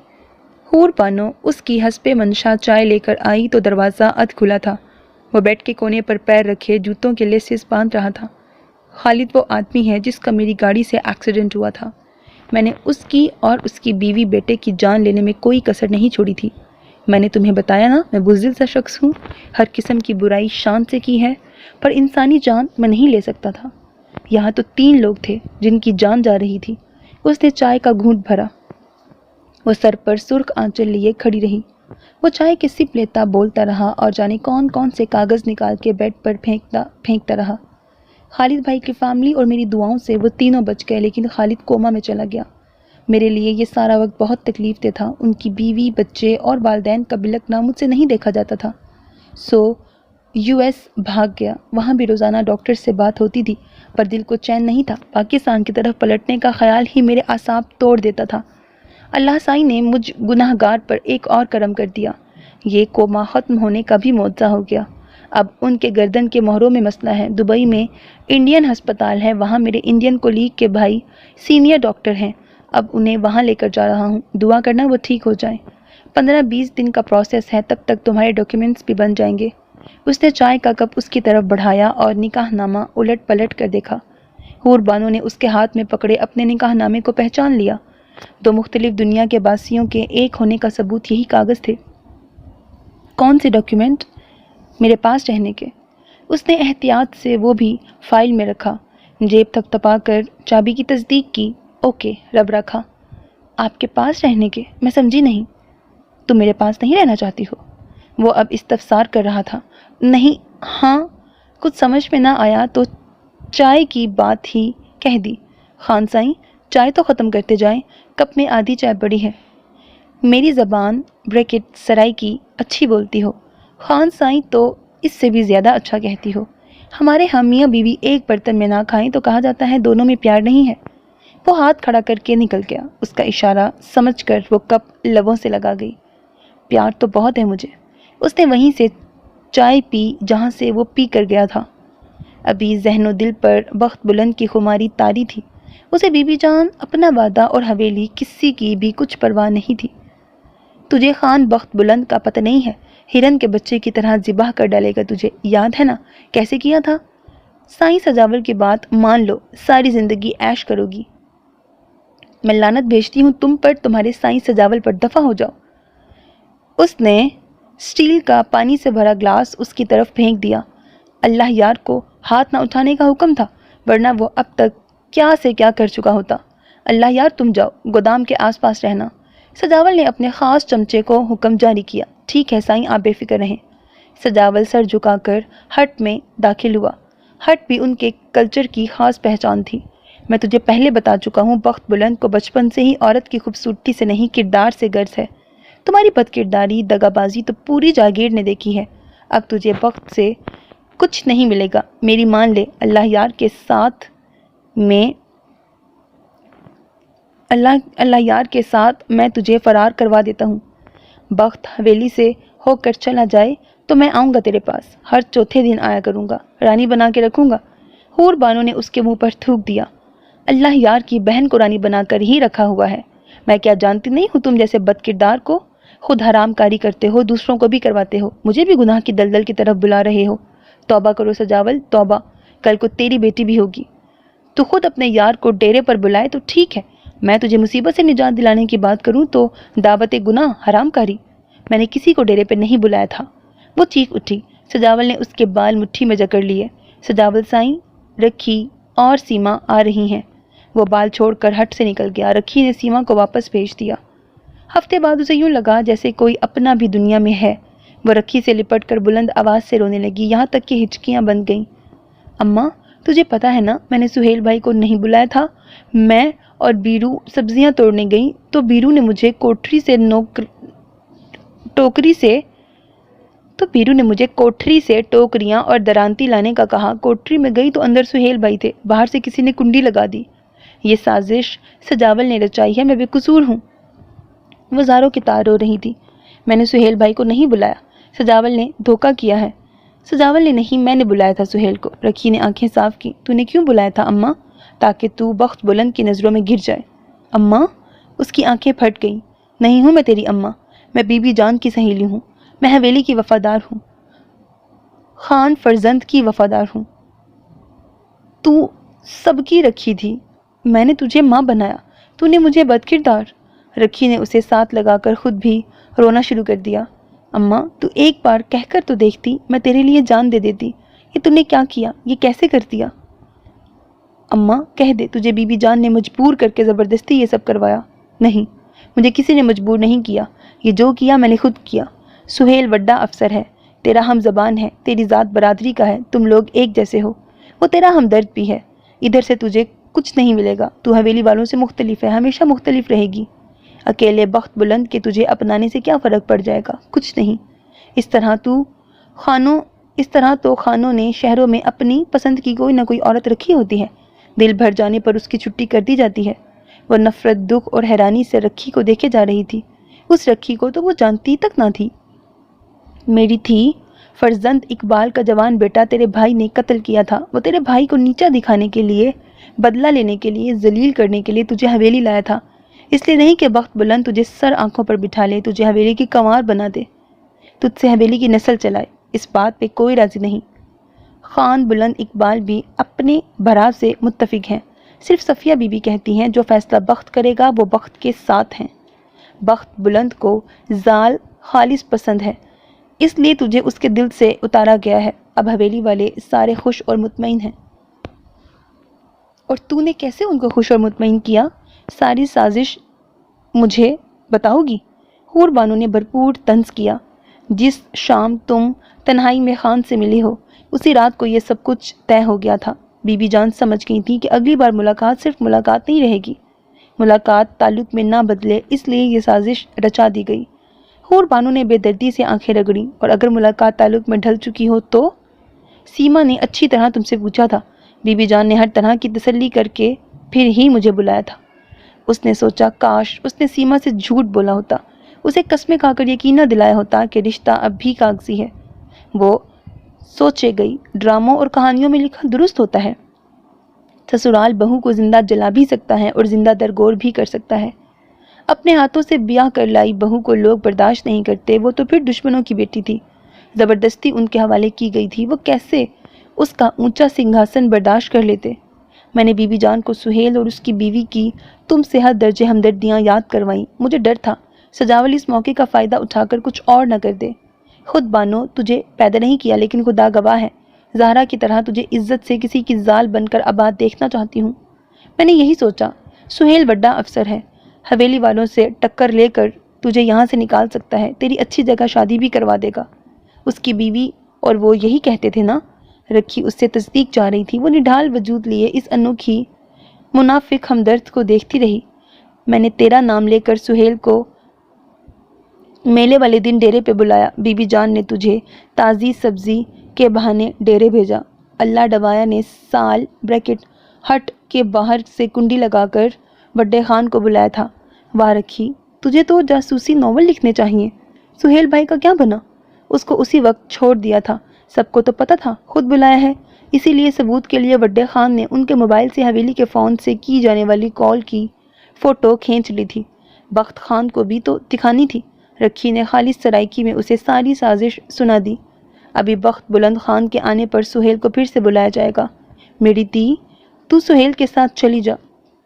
S1: حور بانو اس کی حسب منشا چائے لے کر آئی تو دروازہ ادھ کھلا تھا۔ وہ بیڈ کے کونے پر پیر رکھے جوتوں کے لیسز باندھ رہا تھا۔ خالد وہ آدمی ہے جس کا میری گاڑی سے ایکسیڈنٹ ہوا تھا۔ میں نے اس کی اور اس کی بیوی بیٹے کی جان لینے میں کوئی کسر نہیں چھوڑی تھی۔ میں نے تمہیں بتایا نا، میں بزدل سا شخص ہوں، ہر قسم کی برائی شان سے کی ہے، پر انسانی جان میں نہیں لے سکتا تھا۔ یہاں تو 3 لوگ تھے جن کی جان جا رہی تھی۔ اس نے چائے کا گھونٹ بھرا۔ وہ سر پر سرخ آنچل لیے کھڑی رہی۔ وہ چائے کے سپ لیتا بولتا رہا اور جانے کون سے کاغذ نکال کے بیڈ پر پھینکتا رہا۔ خالد بھائی کی فیملی اور میری دعاؤں سے وہ تینوں بچ گئے، لیکن خالد کوما میں چلا گیا۔ میرے لیے یہ سارا وقت بہت تکلیف دہ تھا۔ ان کی بیوی، بچے اور والدین کا بلکنا مجھ سے نہیں دیکھا جاتا تھا۔ US بھاگ گیا۔ وہاں بھی روزانہ ڈاکٹر سے بات ہوتی تھی، پر دل کو چین نہیں تھا۔ پاکستان کی طرف پلٹنے کا خیال ہی میرے اعصاب توڑ دیتا تھا۔ اللہ سائی نے مجھ گناہ گار پر ایک اور کرم کر دیا۔ یہ کوما ختم ہونے کا بھی معجزہ ہو گیا۔ اب ان کے گردن کے مہروں میں مسئلہ ہے۔ دبئی میں انڈین ہسپتال ہے، وہاں میرے انڈین کولیگ کے بھائی سینئر ڈاکٹر ہیں۔ اب انہیں وہاں لے کر جا رہا ہوں۔ دعا کرنا وہ ٹھیک ہو جائیں۔ 15-20 دن کا پروسیس ہے، تب تک تمہارے ڈاکیومنٹس بھی بن جائیں گے۔ اس نے چائے کا کپ اس کی طرف بڑھایا اور نکاح نامہ الٹ پلٹ کر دیکھا۔ حور بانو نے اس کے ہاتھ میں پکڑے اپنے نکاح نامے کو پہچان لیا۔ 2 مختلف دنیا کے باسیوں کے ایک ہونے کا ثبوت یہی کاغذ تھے۔ کون سے ڈاکیومنٹ؟ میرے پاس رہنے کے۔ اس نے احتیاط سے وہ بھی فائل میں رکھا، جیب تک تپا کر چابی کی تصدیق کی۔ اوکے، رب رکھا۔ آپ کے پاس رہنے کے؟ میں سمجھی نہیں۔ تم میرے پاس نہیں رہنا چاہتی ہو؟ وہ اب استفسار کر رہا تھا۔ نہیں، ہاں، کچھ سمجھ میں نہ آیا تو چائے کی بات ہی کہہ دی۔ خان سائیں، چائے تو ختم کرتے جائیں، کپ میں آدھی چائے پڑی ہے۔ میری زبان بریکٹ سرائی کی اچھی بولتی ہو، خان سائیں تو اس سے بھی زیادہ اچھا کہتی ہو۔ ہمارے ہاں میاں بیوی ایک برتن میں نہ کھائیں تو کہا جاتا ہے دونوں میں پیار نہیں ہے۔ وہ ہاتھ کھڑا کر کے نکل گیا۔ اس کا اشارہ سمجھ کر وہ کپ لبوں سے لگا گئی۔ پیار تو بہت ہے مجھے۔ اس نے وہیں سے چائے پی جہاں سے وہ پی کر گیا تھا۔ ابھی ذہن و دل پر بخت بلند کی خماری طاری تھی۔ اسے بی بی جان، اپنا وعدہ اور حویلی، کسی کی بھی کچھ پرواہ نہیں تھی۔ تجھے خان بخت بلند کا پتہ نہیں ہے، ہرن کے بچے کی طرح ذبح کر ڈالے گا تجھے، یاد ہے نا کیسے کیا تھا؟
S2: سائیں سجاول کی بات مان لو، ساری زندگی عیش کرو گی۔ میں لعنت بھیجتی ہوں تم پر، تمہارے سائیں سجاول پر، دفع ہو جاؤ۔ اس نے اسٹیل کا پانی سے بھرا گلاس اس کی طرف پھینک دیا۔ اللہ یار کو ہاتھ نہ اٹھانے کا حکم تھا، ورنہ وہ اب تک کیا سے کیا کر چکا ہوتا۔ اللہ یار تم جاؤ، گودام کے آس پاس رہنا۔ سجاول نے اپنے خاص چمچے کو حکم جاری کیا۔ ٹھیک ہے سائیں، آپ بے فکر رہیں۔ سجاول سر جھکا کر ہٹ میں داخل ہوا۔ ہٹ بھی ان کے کلچر کی خاص پہچان تھی۔ میں تجھے پہلے بتا چکا ہوں، بخت بلند کو بچپن سے ہی عورت کی خوبصورتی سے نہیں کردار سے غرض ہے۔ تمہاری بد کرداری، دغا بازی تو پوری جاگیر نے دیکھی ہے۔ اب تجھے بخت سے کچھ نہیں ملے گا، میری مان لے۔ اللہ یار کے ساتھ میں تجھے فرار کروا دیتا ہوں۔ بخت حویلی سے ہو کر چلا جائے تو میں آؤں گا تیرے پاس، ہر چوتھے دن آیا کروں گا، رانی بنا کے رکھوں گا۔ حور بانو نے اس کے منہ پر تھوک دیا۔ اللہ یار کی بہن کو رانی بنا کر ہی رکھا ہوا ہے۔ میں کیا جانتی نہیں ہوں تم جیسے بد کردار کو؟ خود حرام کاری کرتے ہو، دوسروں کو بھی کرواتے ہو، مجھے بھی گناہ کی دلدل کی طرف بلا رہے ہو۔ توبہ کرو سجاول، توبہ، کل کو تیری بیٹی بھی ہوگی۔ تو خود اپنے یار کو ڈیرے پر بلائے تو ٹھیک ہے، میں تجھے مصیبت سے نجات دلانے کی بات کروں تو دعوت گناہ، حرام کاری۔ میں نے کسی کو ڈیرے پہ نہیں بلایا تھا۔ وہ چیخ اٹھی۔ سجاول نے اس کے بال مٹھی میں جکڑ لیے۔ سجاول سائیں، رکھی اور سیما آ رہی ہیں۔ وہ بال چھوڑ کر ہٹ سے نکل گیا۔ رکھی نے سیما کو واپس بھیج دیا۔ ہفتے بعد اسے یوں لگا جیسے کوئی اپنا بھی دنیا میں ہے۔ وہ رکھی سے لپٹ کر بلند آواز سے رونے لگی، یہاں تک کہ ہچکیاں بند گئیں۔ اماں، تجھے پتا ہے نا میں نے سہیل بھائی کو نہیں بلایا تھا۔ میں اور بیرو سبزیاں توڑنے گئیں تو بیرو نے مجھے کوٹری سے ٹوکریاں اور درانتی لانے کا کہا۔ کوٹری میں گئی تو اندر سہیل بھائی تھے، باہر سے کسی نے کنڈی لگا دی۔ یہ سازش سجاول نے رچائی ہے، میں بے قصور ہوں۔ وہ زاروں کی تار رو رہی تھی۔ میں نے سہیل بھائی کو نہیں بلایا، سجاول نے دھوکہ کیا ہے۔ سجاول نے نہیں، میں نے بلایا تھا سہیل کو۔ رکھی نے آنکھیں صاف کی۔ تو نے کیوں بلایا تھا اماں؟ تاکہ تو بخت بلند کی نظروں میں گر جائے۔ اماں؟ اس کی آنکھیں پھٹ گئیں۔ نہیں ہوں میں تیری اماں، میں بی بی جان کی سہیلی ہوں، میں حویلی کی وفادار ہوں، خان فرزند کی وفادار ہوں۔ تو سب کی رکھی تھی، میں نے تجھے ماں بنایا، تو نے مجھے بد کردار۔ رکھی نے اسے ساتھ لگا کر خود بھی رونا شروع کر دیا۔ اماں، تو ایک بار کہہ کر تو دیکھتی، میں تیرے لیے جان دے دیتی۔ یہ تو نے کیا کیا، یہ کیسے کر دیا؟ اماں کہہ دے، تجھے بی بی جان نے مجبور کر کے زبردستی یہ سب کروایا؟ نہیں، مجھے کسی نے مجبور نہیں کیا، یہ جو کیا میں نے خود کیا۔ سہیل وڈا افسر ہے، تیرا ہم زبان ہے، تیری ذات برادری کا ہے، تم لوگ ایک جیسے ہو، وہ تیرا ہمدرد بھی ہے۔ ادھر سے تجھے کچھ نہیں ملے گا، تو حویلی والوں سے مختلف ہے، ہمیشہ مختلف رہے گی۔ اکیلے بخت بلند کے تجھے اپنانے سے کیا فرق پڑ جائے گا؟ کچھ نہیں۔ اس طرح تو خانوں نے شہروں میں اپنی پسند کی کوئی نہ کوئی عورت رکھی ہوتی ہے، دل بھر جانے پر اس کی چھٹی کر دی جاتی ہے۔ وہ نفرت، دکھ اور حیرانی سے رکھی کو دیکھے جا رہی تھی۔ اس رکھی کو تو وہ جانتی تک نہ تھی۔ میری تھی فرزند اقبال کا جوان بیٹا تیرے بھائی نے قتل کیا تھا۔ وہ تیرے بھائی کو نیچا دکھانے کے لیے، بدلہ لینے کے لیے، ذلیل کرنے کے لیے تجھے حویلی لایا تھا۔ اس لیے نہیں کہ بخت بلند تجھے سر آنکھوں پر بٹھا لے، تجھے حویلی کی کنوار بنا دے، تجھ سے حویلی کی نسل چلائے۔ اس بات پہ کوئی راضی نہیں۔ خان بلند اقبال بھی اپنے بھراو سے متفق ہیں۔ صرف صفیہ بی بی کہتی ہیں جو فیصلہ بخت کرے گا وہ بخت کے ساتھ ہیں۔ بخت بلند کو زال خالص پسند ہے، اس لیے تجھے اس کے دل سے اتارا گیا ہے۔ اب حویلی والے سارے خوش اور مطمئن ہیں۔ اور تو نے کیسے ان کو خوش اور مطمئن کیا؟ ساری سازش مجھے بتاؤ گی؟ حور بانو نے بھرپور طنز کیا۔ جس شام تم تنہائی میں خان سے ملی ہو، اسی رات کو یہ سب کچھ طے ہو گیا تھا۔ بی بی جان سمجھ گئی تھی کہ اگلی بار ملاقات صرف ملاقات نہیں رہے گی، ملاقات تعلق میں نہ بدلے، اس لیے یہ سازش رچا دی گئی۔ حور بانو نے بے دردی سے آنکھیں رگڑیں۔ اور اگر ملاقات تعلق میں ڈھل چکی ہو تو؟ سیما نے اچھی طرح تم سے پوچھا تھا، بی بی جان نے ہر طرح کی تسلی کر کے پھر ہی مجھے بلایا تھا۔ اس نے سوچا کاش اس نے سیما سے جھوٹ بولا ہوتا، اسے قسمیں کھا کر یقین نہ دلایا ہوتا کہ رشتہ اب بھی کاغذی ہے۔ وہ سوچے گئی، ڈراموں اور کہانیوں میں لکھا درست ہوتا ہے، سسرال بہو کو زندہ جلا بھی سکتا ہے اور زندہ درگور بھی کر سکتا ہے۔ اپنے ہاتھوں سے بیاہ کر لائی بہو کو لوگ برداشت نہیں کرتے، وہ تو پھر دشمنوں کی بیٹی تھی، زبردستی ان کے حوالے کی گئی تھی۔ وہ کیسے
S1: اس کا اونچا سنگھاسن برداشت کر لیتے۔ میں نے بی بی جان کو سہیل اور اس کی بیوی کی تم سے حد درجے ہمدردیاں یاد کروائیں۔ مجھے ڈر تھا سجاول اس موقع کا فائدہ اٹھا کر کچھ اور نہ کر دے۔ خود بانو تجھے پیدا نہیں کیا، لیکن خدا گواہ ہے زہرا کی طرح تجھے عزت سے کسی کی زال بن کر آباد دیکھنا چاہتی ہوں۔ میں نے یہی سوچا سہیل بڑا افسر ہے، حویلی والوں سے ٹکر لے کر تجھے یہاں سے نکال سکتا ہے، تیری اچھی جگہ شادی بھی کروا دے گا۔ اس کی بیوی اور وہ یہی کہتے تھے نا؟ رکھی اس سے تصدیق چاہ رہی تھی۔ وہ نڈھال وجود لیے اس انوکھی منافق ہمدرد کو دیکھتی رہی۔ میں نے تیرا نام لے کر سہیل کو میلے والے دن ڈیرے پہ بلایا۔ بی بی جان نے تجھے تازی سبزی کے بہانے ڈیرے بھیجا۔ اللہ ڈبایا نے سال بریکٹ ہٹ کے باہر سے کنڈی لگا کر بڑے خان کو بلایا تھا۔ واہ رکھی، تجھے تو جاسوسی ناول لکھنے چاہیے۔ سہیل بھائی کا کیا بنا؟ اس کو اسی وقت چھوڑ دیا تھا، سب کو تو پتہ تھا خود بلایا ہے، اسی لیے ثبوت کے لیے وڈے خان نے ان کے موبائل سے حویلی کے فون سے کی جانے والی کال کی فوٹو کھینچ لی تھی۔ بخت خان کو بھی تو دکھانی تھی۔ رکھی نے خالص سرائکی میں اسے ساری سازش سنا دی۔ ابھی بخت بلند خان کے آنے پر سہیل کو پھر سے بلایا جائے گا۔ میری دی، تو سہیل کے ساتھ چلی جا،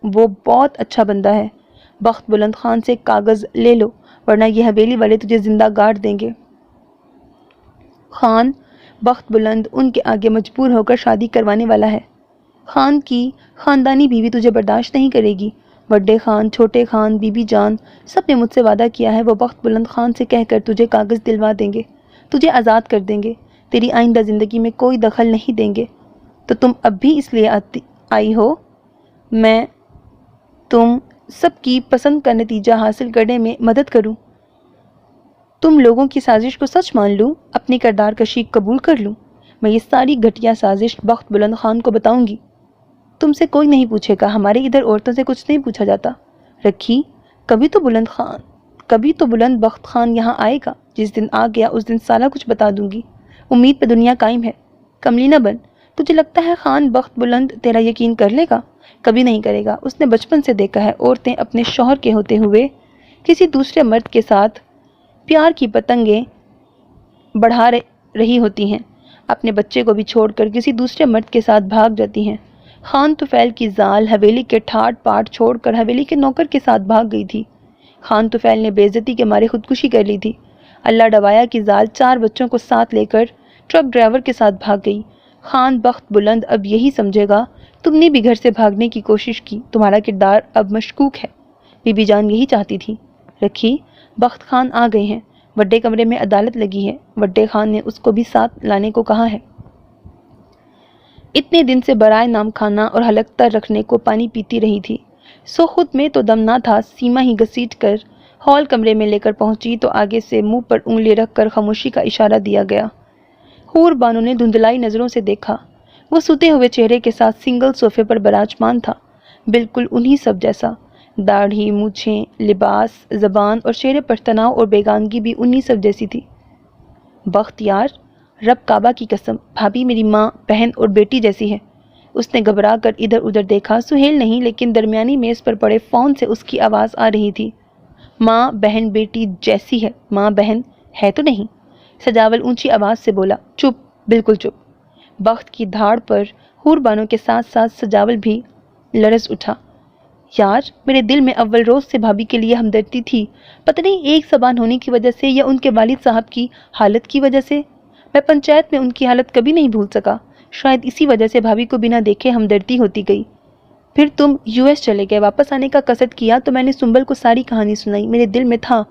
S1: وہ بہت اچھا بندہ ہے۔ بخت بلند خان سے کاغذ لے لو ورنہ یہ حویلی والے تجھے زندہ گاڑ دیں گے۔ خان بخت بلند ان کے آگے مجبور ہو کر شادی کروانے والا ہے۔ خان کی خاندانی بیوی تجھے برداشت نہیں کرے گی۔ بڑے خان، چھوٹے خان، بی بی جان سب نے مجھ سے وعدہ کیا ہے وہ بخت بلند خان سے کہہ کر تجھے کاغذ دلوا دیں گے، تجھے آزاد کر دیں گے، تیری آئندہ زندگی میں کوئی دخل نہیں دیں گے۔ تو تم اب بھی اس لیے آئی ہو میں تم سب کی پسند کا نتیجہ حاصل کرنے میں مدد کروں، تم لوگوں کی سازش کو سچ مان لوں، اپنی کردار کشی قبول کر لوں۔ میں یہ ساری گھٹیا سازش بخت بلند خان کو بتاؤں گی۔ تم سے کوئی نہیں پوچھے گا، ہمارے ادھر عورتوں سے کچھ نہیں پوچھا جاتا۔ رکھی، کبھی تو بلند بخت خان یہاں آئے گا۔ جس دن آ گیا اس دن سارا کچھ بتا دوں گی۔ امید پہ دنیا قائم ہے۔ کملی نہ بن، تجھے لگتا ہے خان بخت بلند تیرا یقین کر لے گا؟ کبھی نہیں کرے گا۔ اس نے بچپن سے دیکھا ہے عورتیں اپنے شوہر کے ہوتے ہوئے کسی دوسرے مرد کے ساتھ پیار کی پتنگیں بڑھا رہی ہوتی ہیں، اپنے بچے کو بھی چھوڑ کر کسی دوسرے مرد کے ساتھ بھاگ جاتی ہیں۔ خان طفیل کی زال حویلی کے ٹھاٹ پاٹ چھوڑ کر حویلی کے نوکر کے ساتھ بھاگ گئی تھی۔ خان طفیل نے بے عزتی کے مارے خودکشی کر لی تھی۔ اللہ ڈوایا کی زال 4 بچوں کو ساتھ لے کر ٹرک ڈرائیور کے ساتھ بھاگ گئی۔ خان بخت بلند اب یہی سمجھے گا تم نے بھی گھر سے بھاگنے کی کوشش کی، تمہارا کردار اب مشکوک ہے۔ بی بی جان یہی چاہتی تھی۔ رکھی، بخت خان آ گئے ہیں، وڈے کمرے میں عدالت لگی ہے، وڈے خان نے اس کو بھی ساتھ لانے کو کہا ہے۔ اتنے دن سے برائے نام کھانا اور حلق تر رکھنے کو پانی پیتی رہی تھی، سو خود میں تو دم نہ تھا۔ سیما ہی گھسیٹ کر ہال کمرے میں لے کر پہنچی تو آگے سے منہ پر انگلی رکھ کر خاموشی کا اشارہ دیا گیا۔ حور بانو نے دھندلائی نظروں سے دیکھا۔ وہ سوتے ہوئے چہرے کے ساتھ سنگل صوفے پر براجمان تھا، بالکل انہی سب جیسا۔ داڑھی، مونچھیں، لباس، زبان اور چہرے پر تناؤ اور بیگانگی بھی انہی سب جیسی تھی۔ بخت یار، رب کعبہ کی قسم، بھابھی میری ماں، بہن اور بیٹی جیسی ہے۔ اس نے گھبرا کر ادھر ادھر دیکھا، سہیل نہیں لیکن درمیانی میز پر پڑے فون سے اس کی آواز آ رہی تھی۔ ماں بہن بیٹی جیسی ہے، ماں بہن ہے تو نہیں؟ سجاول اونچی آواز سے بولا۔ چپ، بالکل چپ۔ بخت کی دھاڑ پر حور بانو کے ساتھ ساتھ سجاول بھی لرز اٹھا۔ یار، میرے دل میں اول روز سے بھابھی کے لیے ہمدردی تھی، پتہ نہیں ایک زبان ہونے کی وجہ سے یا ان کے والد صاحب کی حالت کی وجہ سے میں پنچایت میں ان کی حالت کبھی نہیں بھول سکا۔ شاید اسی وجہ سے بھابھی کو بنا دیکھے ہمدردی ہوتی گئی۔ پھر تم US چلے گئے، واپس آنے کا قصد کیا تو میں نے سنبل کو ساری کہانی سنائی۔ میرے دل میں تھا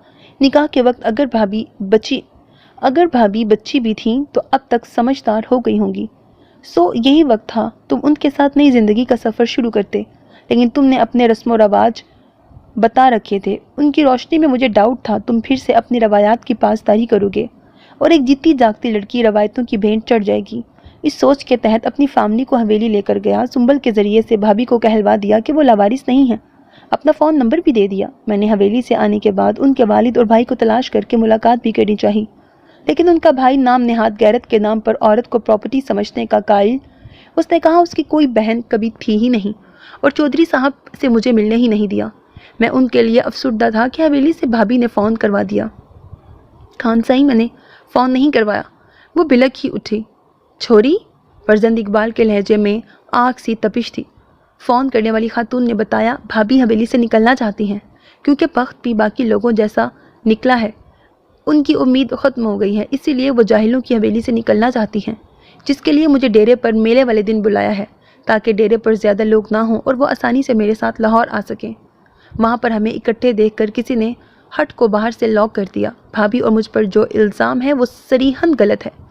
S1: نکاح کے وقت اگر بھابھی بچی بھی تھیں تو اب تک سمجھدار ہو گئی ہوں گی، سو یہی وقت تھا تم ان کے ساتھ نئی زندگی کا سفر شروع کرتے، لیکن تم نے اپنے رسم و رواج بتا رکھے تھے۔ ان کی روشنی میں مجھے ڈاؤٹ تھا تم پھر سے اپنی روایات کی پاسداری کرو گے اور ایک جیتی جاگتی لڑکی روایتوں کی بھینٹ چڑھ جائے گی۔ اس سوچ کے تحت اپنی فیملی کو حویلی لے کر گیا، سنبل کے ذریعے سے بھابھی کو کہلوا دیا کہ وہ لاوارث نہیں ہے، اپنا فون نمبر بھی دے دیا۔ میں نے حویلی سے آنے کے بعد ان کے والد اور بھائی کو تلاش کر کے ملاقات بھی کرنی چاہی، لیکن ان کا بھائی نام نہاد غیرت کے نام پر عورت کو پراپرٹی سمجھنے کا قائل، اس نے کہا اس کی کوئی بہن کبھی تھی ہی نہیں اور چودھری صاحب سے مجھے ملنے ہی نہیں دیا۔ میں ان کے لیے افسردہ تھا کہ حویلی سے بھابھی نے فون کروا دیا۔ خان صاحب، میں نے فون نہیں کروایا، وہ بلک ہی اٹھی۔ چھوری،
S2: فرزند اقبال کے لہجے میں آگ سی تپش تھی۔ فون کرنے والی خاتون نے بتایا بھابھی حویلی سے نکلنا چاہتی ہیں کیونکہ بخت بھی باقی لوگوں جیسا نکلا ہے، ان کی امید ختم ہو گئی ہے، اسی لیے وہ جاہلوں کی حویلی سے نکلنا چاہتی ہیں، جس کے لیے مجھے ڈیرے پر میلے والے دن بلایا ہے تاکہ ڈیرے پر زیادہ لوگ نہ ہوں اور وہ آسانی سے میرے ساتھ لاہور آ سکیں۔ وہاں پر ہمیں اکٹھے دیکھ کر کسی نے ہٹ کو باہر سے لاک کر دیا۔ بھابھی اور مجھ پر جو الزام ہے وہ صریحاً غلط ہے۔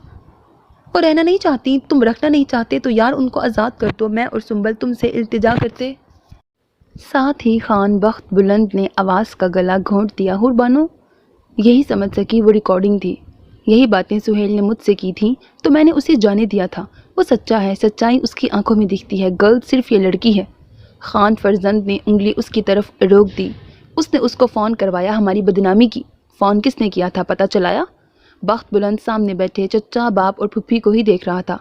S2: وہ رہنا نہیں چاہتی، تم رکھنا نہیں چاہتے تو یار ان کو آزاد کر دو، میں اور سنبل تم سے التجا کرتے۔ ساتھ ہی خان بخت بلند نے آواز کا گلا گھونٹ دیا۔ حور بانو یہی سمجھ سکی وہ ریکارڈنگ تھی، یہی باتیں سہیل نے مجھ سے کی تھیں تو میں نے اسے جانے دیا تھا۔ وہ سچا ہے، سچائی اس کی آنکھوں میں دکھتی ہے، غلط صرف یہ لڑکی ہے۔ خان فرزند نے انگلی اس کی طرف روک دی۔ اس نے اس کو فون کروایا، ہماری بدنامی کی۔ فون کس نے کیا تھا پتہ چلایا؟ بخت بلند سامنے بیٹھے چچا باپ اور پھپھی کو ہی دیکھ رہا تھا۔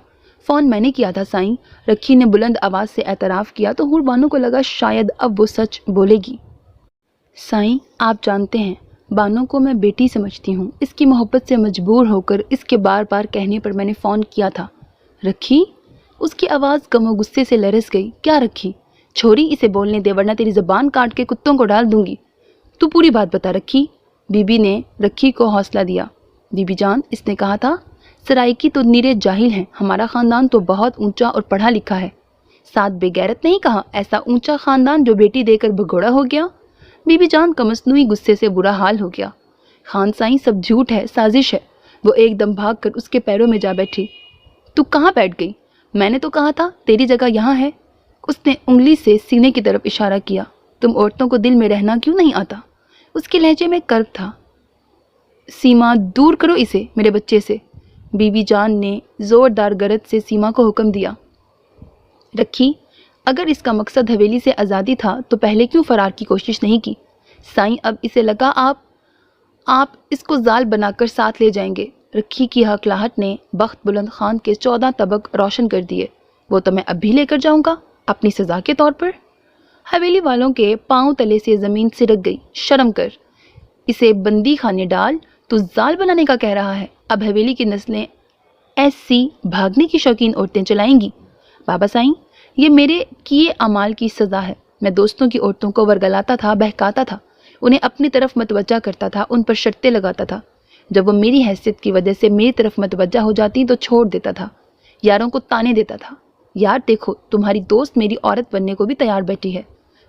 S2: فون میں نے کیا تھا سائیں، رکھی نے بلند آواز سے اعتراف کیا تو حور بانو کو لگا شاید اب وہ سچ بولے گی۔ سائیں آپ جانتے ہیں بانو کو میں بیٹی سمجھتی ہوں، اس کی محبت سے مجبور ہو کر اس کے بار بار کہنے پر میں نے فون کیا تھا۔ رکھی؟ اس کی آواز غم و غصے سے لرز گئی۔ کیا رکھی؟ چھوری اسے بولنے دے ورنہ تیری زبان کاٹ کے کتوں کو ڈال دوں گی۔ تو پوری بات بتا رکھی۔ بی بی نے رکھی کو حوصلہ دیا۔ بی بی جان اس نے کہا تھا سرائکی تو نیرے جاہل ہیں، ہمارا خاندان تو بہت اونچا اور پڑھا لکھا ہے۔ ساتھ بے غیرت نہیں کہا، ایسا اونچا خاندان جو بیٹی دے کر بھگوڑا ہو گیا۔ بی بی جان کا مصنوعی غصے سے برا حال ہو گیا۔ خان سائیں سب جھوٹ ہے، سازش ہے۔ وہ ایک دم بھاگ کر اس کے پیروں میں جا بیٹھی۔ تو کہاں بیٹھ گئی؟ میں نے تو کہا تھا تیری جگہ یہاں ہے۔ اس نے انگلی سے سینے کی طرف اشارہ کیا۔ تم عورتوں کو دل میں رہنا کیوں نہیں آتا؟ اس کے لہجے میں کرب تھا۔ سیما دور کرو اسے میرے بچے سے۔ بی بی جان نے زوردار گرج سے سیما کو حکم دیا۔ رکھی اگر اس کا مقصد حویلی سے آزادی تھا تو پہلے کیوں فرار کی کوشش نہیں کی؟ سائیں اب اسے لگا آپ اس کو زال بنا کر ساتھ لے جائیں گے۔ رکھی کی ہکلاہٹ نے بخت بلند خان کے 14 طبق روشن کر دیے۔ وہ تو میں اب بھی لے کر جاؤں گا اپنی سزا کے طور پر۔ حویلی والوں کے پاؤں تلے سے زمین سرک گئی۔ شرم کر، اسے بندی خانے ڈال، تو زال بنانے کا کہہ رہا ہے۔ اب حویلی کی نسلیں ایسی بھاگنے کی شوقین عورتیں چلائیں گی۔ بابا سائیں یہ میرے کیے اعمال کی سزا ہے۔ میں دوستوں کی عورتوں کو ورگلاتا تھا، بہکاتا تھا، انہیں اپنی طرف متوجہ کرتا تھا، ان پر شرطیں لگاتا تھا۔ جب وہ میری حیثیت کی وجہ سے میری طرف متوجہ ہو جاتی تو چھوڑ دیتا تھا، یاروں کو تانے دیتا تھا۔ یار دیکھو تمہاری دوست میری عورت بننے کو بھی تیار بیٹھی ہے،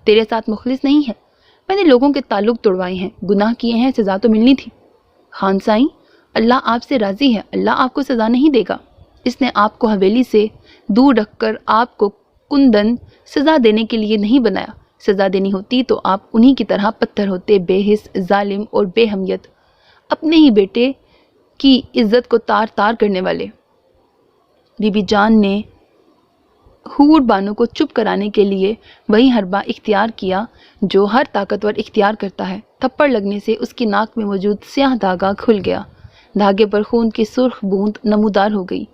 S2: تیرے ساتھ مخلص نہیں ہے۔ میں نے لوگوں کے تعلق توڑوائے ہیں، گناہ کیے ہیں، سزا تو ملنی تھی۔ خان سائیں اللہ آپ سے راضی ہے، اللہ آپ کو سزا نہیں دے گا۔ اس نے آپ کو حویلی سے دور رکھ کر آپ کو کندن سزا دینے کے لیے نہیں بنایا۔ سزا دینی ہوتی تو آپ انہی کی طرح پتھر ہوتے، بے حس، ظالم اور بے حمیت، اپنے ہی بیٹے کی عزت کو تار تار کرنے والے۔ بی بی جان نے حور بانو کو چپ کرانے کے لیے وہی حربہ اختیار کیا جو ہر طاقتور اختیار کرتا ہے۔ تھپڑ لگنے سے اس کی ناک میں موجود سیاہ دھاگا کھل گیا، دھاگے پر خون کی سرخ بوند نمودار ہو گئی۔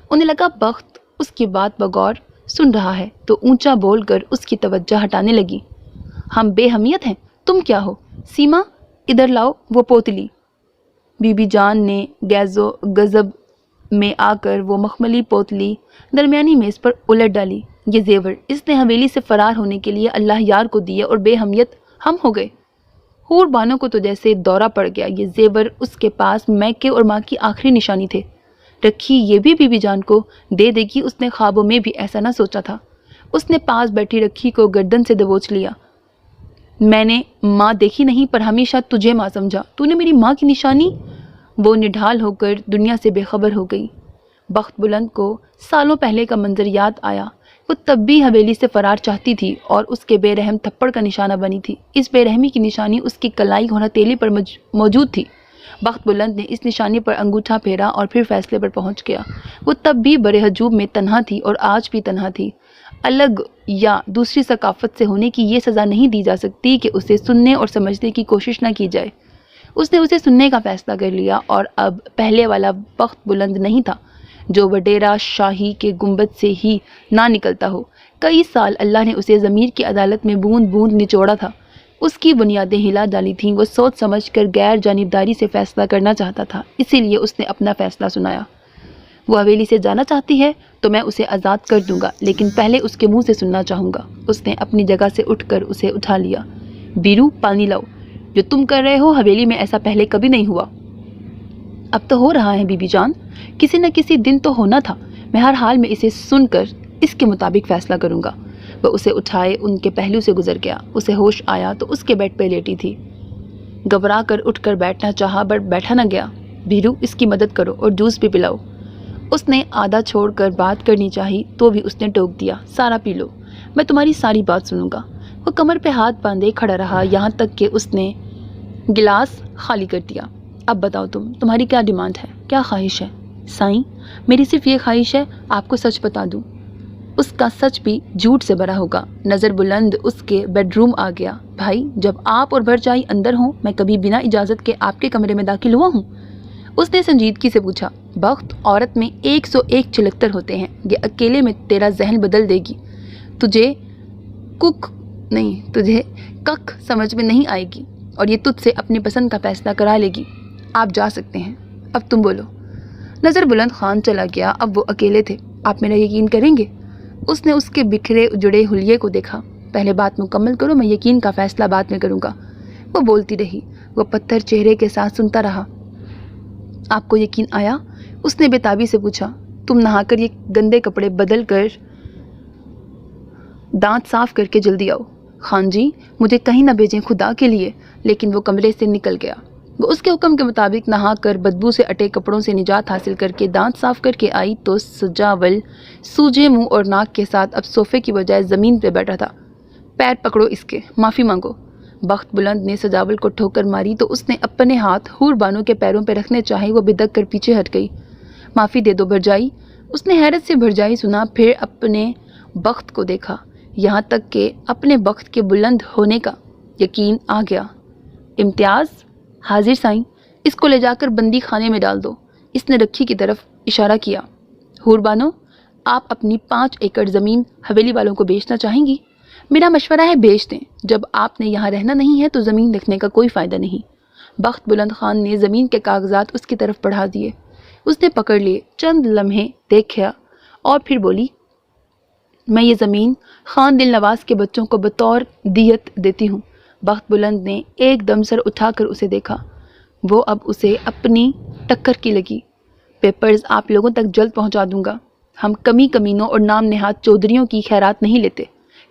S2: انہیں لگا بخت اس کی بات بغور سن رہا ہے تو اونچا بول کر اس کی توجہ ہٹانے لگی۔ ہم بے حمیت ہیں، تم کیا ہو؟ سیما ادھر لاؤ وہ پوتلی۔ بی بی جان نے غیظ و غضب میں آ کر وہ مخملی پوتلی درمیانی میز پر الٹ ڈالی۔ یہ زیور اس نے حویلی سے فرار ہونے کے لیے اللہ یار کو دیے اور بے حمیت ہم ہو گئے۔ حور بانو کو تو جیسے دورہ پڑ گیا۔ یہ زیور اس کے پاس میکے اور ماں کی آخری نشانی تھے۔ رکھی یہ بھی بی بی جان کو دے دے گی، اس نے خوابوں میں بھی ایسا نہ سوچا تھا۔ اس نے پاس بیٹھی رکھی کو گردن سے دبوچ لیا۔ میں نے ماں دیکھی نہیں پر ہمیشہ تجھے ماں سمجھا، تو نے میری ماں کی نشانی؟ وہ نڈھال ہو کر دنیا سے بے خبر ہو گئی۔ بخت بلند کو سالوں پہلے کا منظر یاد آیا۔ وہ تب بھی حویلی سے فرار چاہتی تھی اور اس کے بے رحم تھپڑ کا نشانہ بنی تھی۔ اس بے رحمی کی نشانی اس کی کلائی گھوڑا تیلی پر موجود تھی۔ بخت بلند نے اس نشانی پر انگوٹھا پھیرا اور پھر فیصلے پر پہنچ گیا۔ وہ تب بھی بڑے ہجوم میں تنہا تھی اور آج بھی تنہا تھی۔ الگ یا دوسری ثقافت سے ہونے کی یہ سزا نہیں دی جا سکتی کہ اسے سننے اور سمجھنے کی کوشش نہ کی جائے۔ اس نے اسے سننے کا فیصلہ کر لیا اور اب پہلے والا بخت بلند نہیں تھا جو وڈیرا شاہی کے گنبد سے ہی نہ نکلتا ہو۔ کئی سال اللہ نے اسے ضمیر کی عدالت میں بوند بوند نچوڑا تھا، اس کی بنیادیں ہلا ڈالی تھیں۔ وہ سوچ سمجھ کر غیر جانبداری سے فیصلہ کرنا چاہتا تھا، اسی لیے اس نے اپنا فیصلہ سنایا۔ وہ حویلی سے جانا چاہتی ہے تو میں اسے آزاد کر دوں گا، لیکن پہلے اس کے منہ سے سننا چاہوں گا۔ اس نے اپنی جگہ سے اٹھ کر اسے اٹھا لیا۔ بیرو، پانی لاؤ۔ جو تم کر رہے ہو حویلی میں ایسا پہلے کبھی نہیں ہوا۔ اب تو ہو رہا ہے بی بی جان، کسی نہ کسی دن تو ہونا تھا۔ میں ہر حال میں اسے سن کر اس کے مطابق فیصلہ کروں گا۔ وہ اسے اٹھائے ان کے پہلو سے گزر گیا۔ اسے ہوش آیا تو اس کے بیڈ پہ لیٹی تھی۔ گھبرا کر اٹھ کر بیٹھنا چاہا بٹ بیٹھا نہ گیا۔ بیرو، اس کی مدد کرو اور جوس بھی پلاؤ۔ اس نے آدھا چھوڑ کر بات کرنی چاہی تو بھی اس نے ٹوک دیا، سارا پی لو، میں تمہاری ساری بات سنوں گا۔ وہ کمر پہ ہاتھ باندھے کھڑا رہا یہاں تک کہ اس نے گلاس خالی کر دیا۔ اب بتاؤ تمہاری کیا ڈیمانڈ ہے، کیا خواہش ہے؟ سائیں، میری صرف یہ خواہش ہے آپ کو سچ بتا دوں۔ اس کا سچ بھی جھوٹ سے بھرا ہوگا۔ نظر بلند اس کے بیڈ روم آ گیا۔ بھائی، جب آپ اور بھرجائی اندر ہوں، میں کبھی بنا اجازت کے آپ کے کمرے میں داخل ہوا ہوں؟ اس نے سنجیدگی سے پوچھا۔ بخت، عورت میں 101 چھلکتر ہوتے ہیں، یہ اکیلے میں تیرا ذہن بدل دے گی۔ تجھے کک سمجھ میں نہیں آئے گی اور یہ تجھ سے اپنی پسند کا فیصلہ کرا لے گی۔ آپ جا سکتے ہیں، اب تم بولو۔ نظر بلند خان چلا گیا۔ اب وہ اکیلے تھے۔ آپ میرا یقین کریں گے؟ اس نے اس کے بکھرے اجڑے حلیے کو دیکھا۔ پہلے بات مکمل کرو، میں یقین کا فیصلہ بعد میں کروں گا۔ وہ بولتی رہی۔ وہ پتھر چہرے کے ساتھ سنتا رہا۔ آپ کو یقین آیا؟ اس نے بےتابی سے پوچھا۔ تم نہا کر یہ گندے کپڑے بدل کر دانت صاف کر کے جلدی آؤ۔ خان جی، مجھے کہیں نہ بھیجیں خدا کے لیے۔ لیکن وہ کمرے سے نکل گیا۔ وہ اس کے حکم کے مطابق نہا کر بدبو سے اٹے کپڑوں سے نجات حاصل کر کے دانت صاف کر کے آئی تو سجاول سوجے منہ اور ناک کے ساتھ اب صوفے کی بجائے زمین پہ بیٹھا تھا۔ پیر پکڑو اس کے، معافی مانگو۔ بخت بلند نے سجاول کو ٹھوکر ماری تو اس نے اپنے ہاتھ حور بانو کے پیروں پہ رکھنے چاہے، وہ بدک کر پیچھے ہٹ گئی۔ معافی دے دو بھرجائی۔ اس نے حیرت سے بھرجائی سنا، پھر اپنے بخت کو دیکھا، یہاں تک کہ اپنے بخت کے بلند ہونے کا یقین آ گیا۔ امتیاز؟ حاضر سائیں۔ اس کو لے جا کر بندی خانے میں ڈال دو۔ اس نے رکھی کی طرف اشارہ کیا۔ حور بانو، آپ اپنی 5 ایکڑ زمین حویلی والوں کو بیچنا چاہیں گی؟ میرا مشورہ ہے بیچ دیں۔ جب آپ نے یہاں رہنا نہیں ہے تو زمین رکھنے کا کوئی فائدہ نہیں۔ بخت بلند خان نے زمین کے کاغذات اس کی طرف بڑھا دیے۔ اس نے پکڑ لیے، چند لمحے دیکھا اور پھر بولی، میں یہ زمین خان دل نواز کے بچوں کو بطور دیت دیتی ہوں۔ بخت بلند نے ایک دم سر اٹھا کر اسے دیکھا۔ وہ اب اسے اپنی ٹکر کی لگی۔ پیپرز آپ لوگوں تک جلد پہنچا دوں گا۔ ہم کمینوں اور نام نہاد چودھریوں کی خیرات نہیں لیتے۔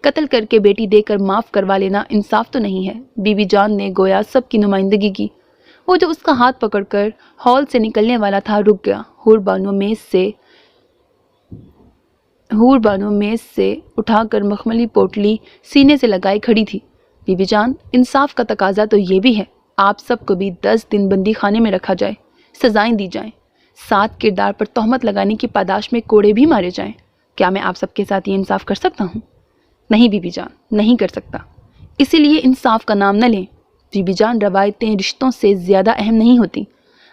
S2: قتل کر کے بیٹی دے کر معاف کروا لینا انصاف تو نہیں ہے۔ بی بی جان نے گویا سب کی نمائندگی کی۔ وہ جو اس کا ہاتھ پکڑ کر ہال سے نکلنے والا تھا رک گیا۔ حور بانو میز سے اٹھا کر مخملی پوٹلی سینے سے لگائے کھڑی تھی۔ بی بی جان، انصاف کا تقاضا تو یہ بھی ہے، آپ سب کو بھی 10 دن بندی خانے میں رکھا جائے، سزائیں دی جائیں، ساتھ کردار پر تہمت لگانے کی پاداش میں کوڑے بھی مارے جائیں۔ کیا میں آپ سب کے ساتھ یہ انصاف کر سکتا ہوں؟ نہیں بی بی جان، نہیں کر سکتا۔ اسی لیے انصاف کا نام نہ لیں۔ بی بی جان، روایتیں رشتوں سے زیادہ اہم نہیں ہوتی۔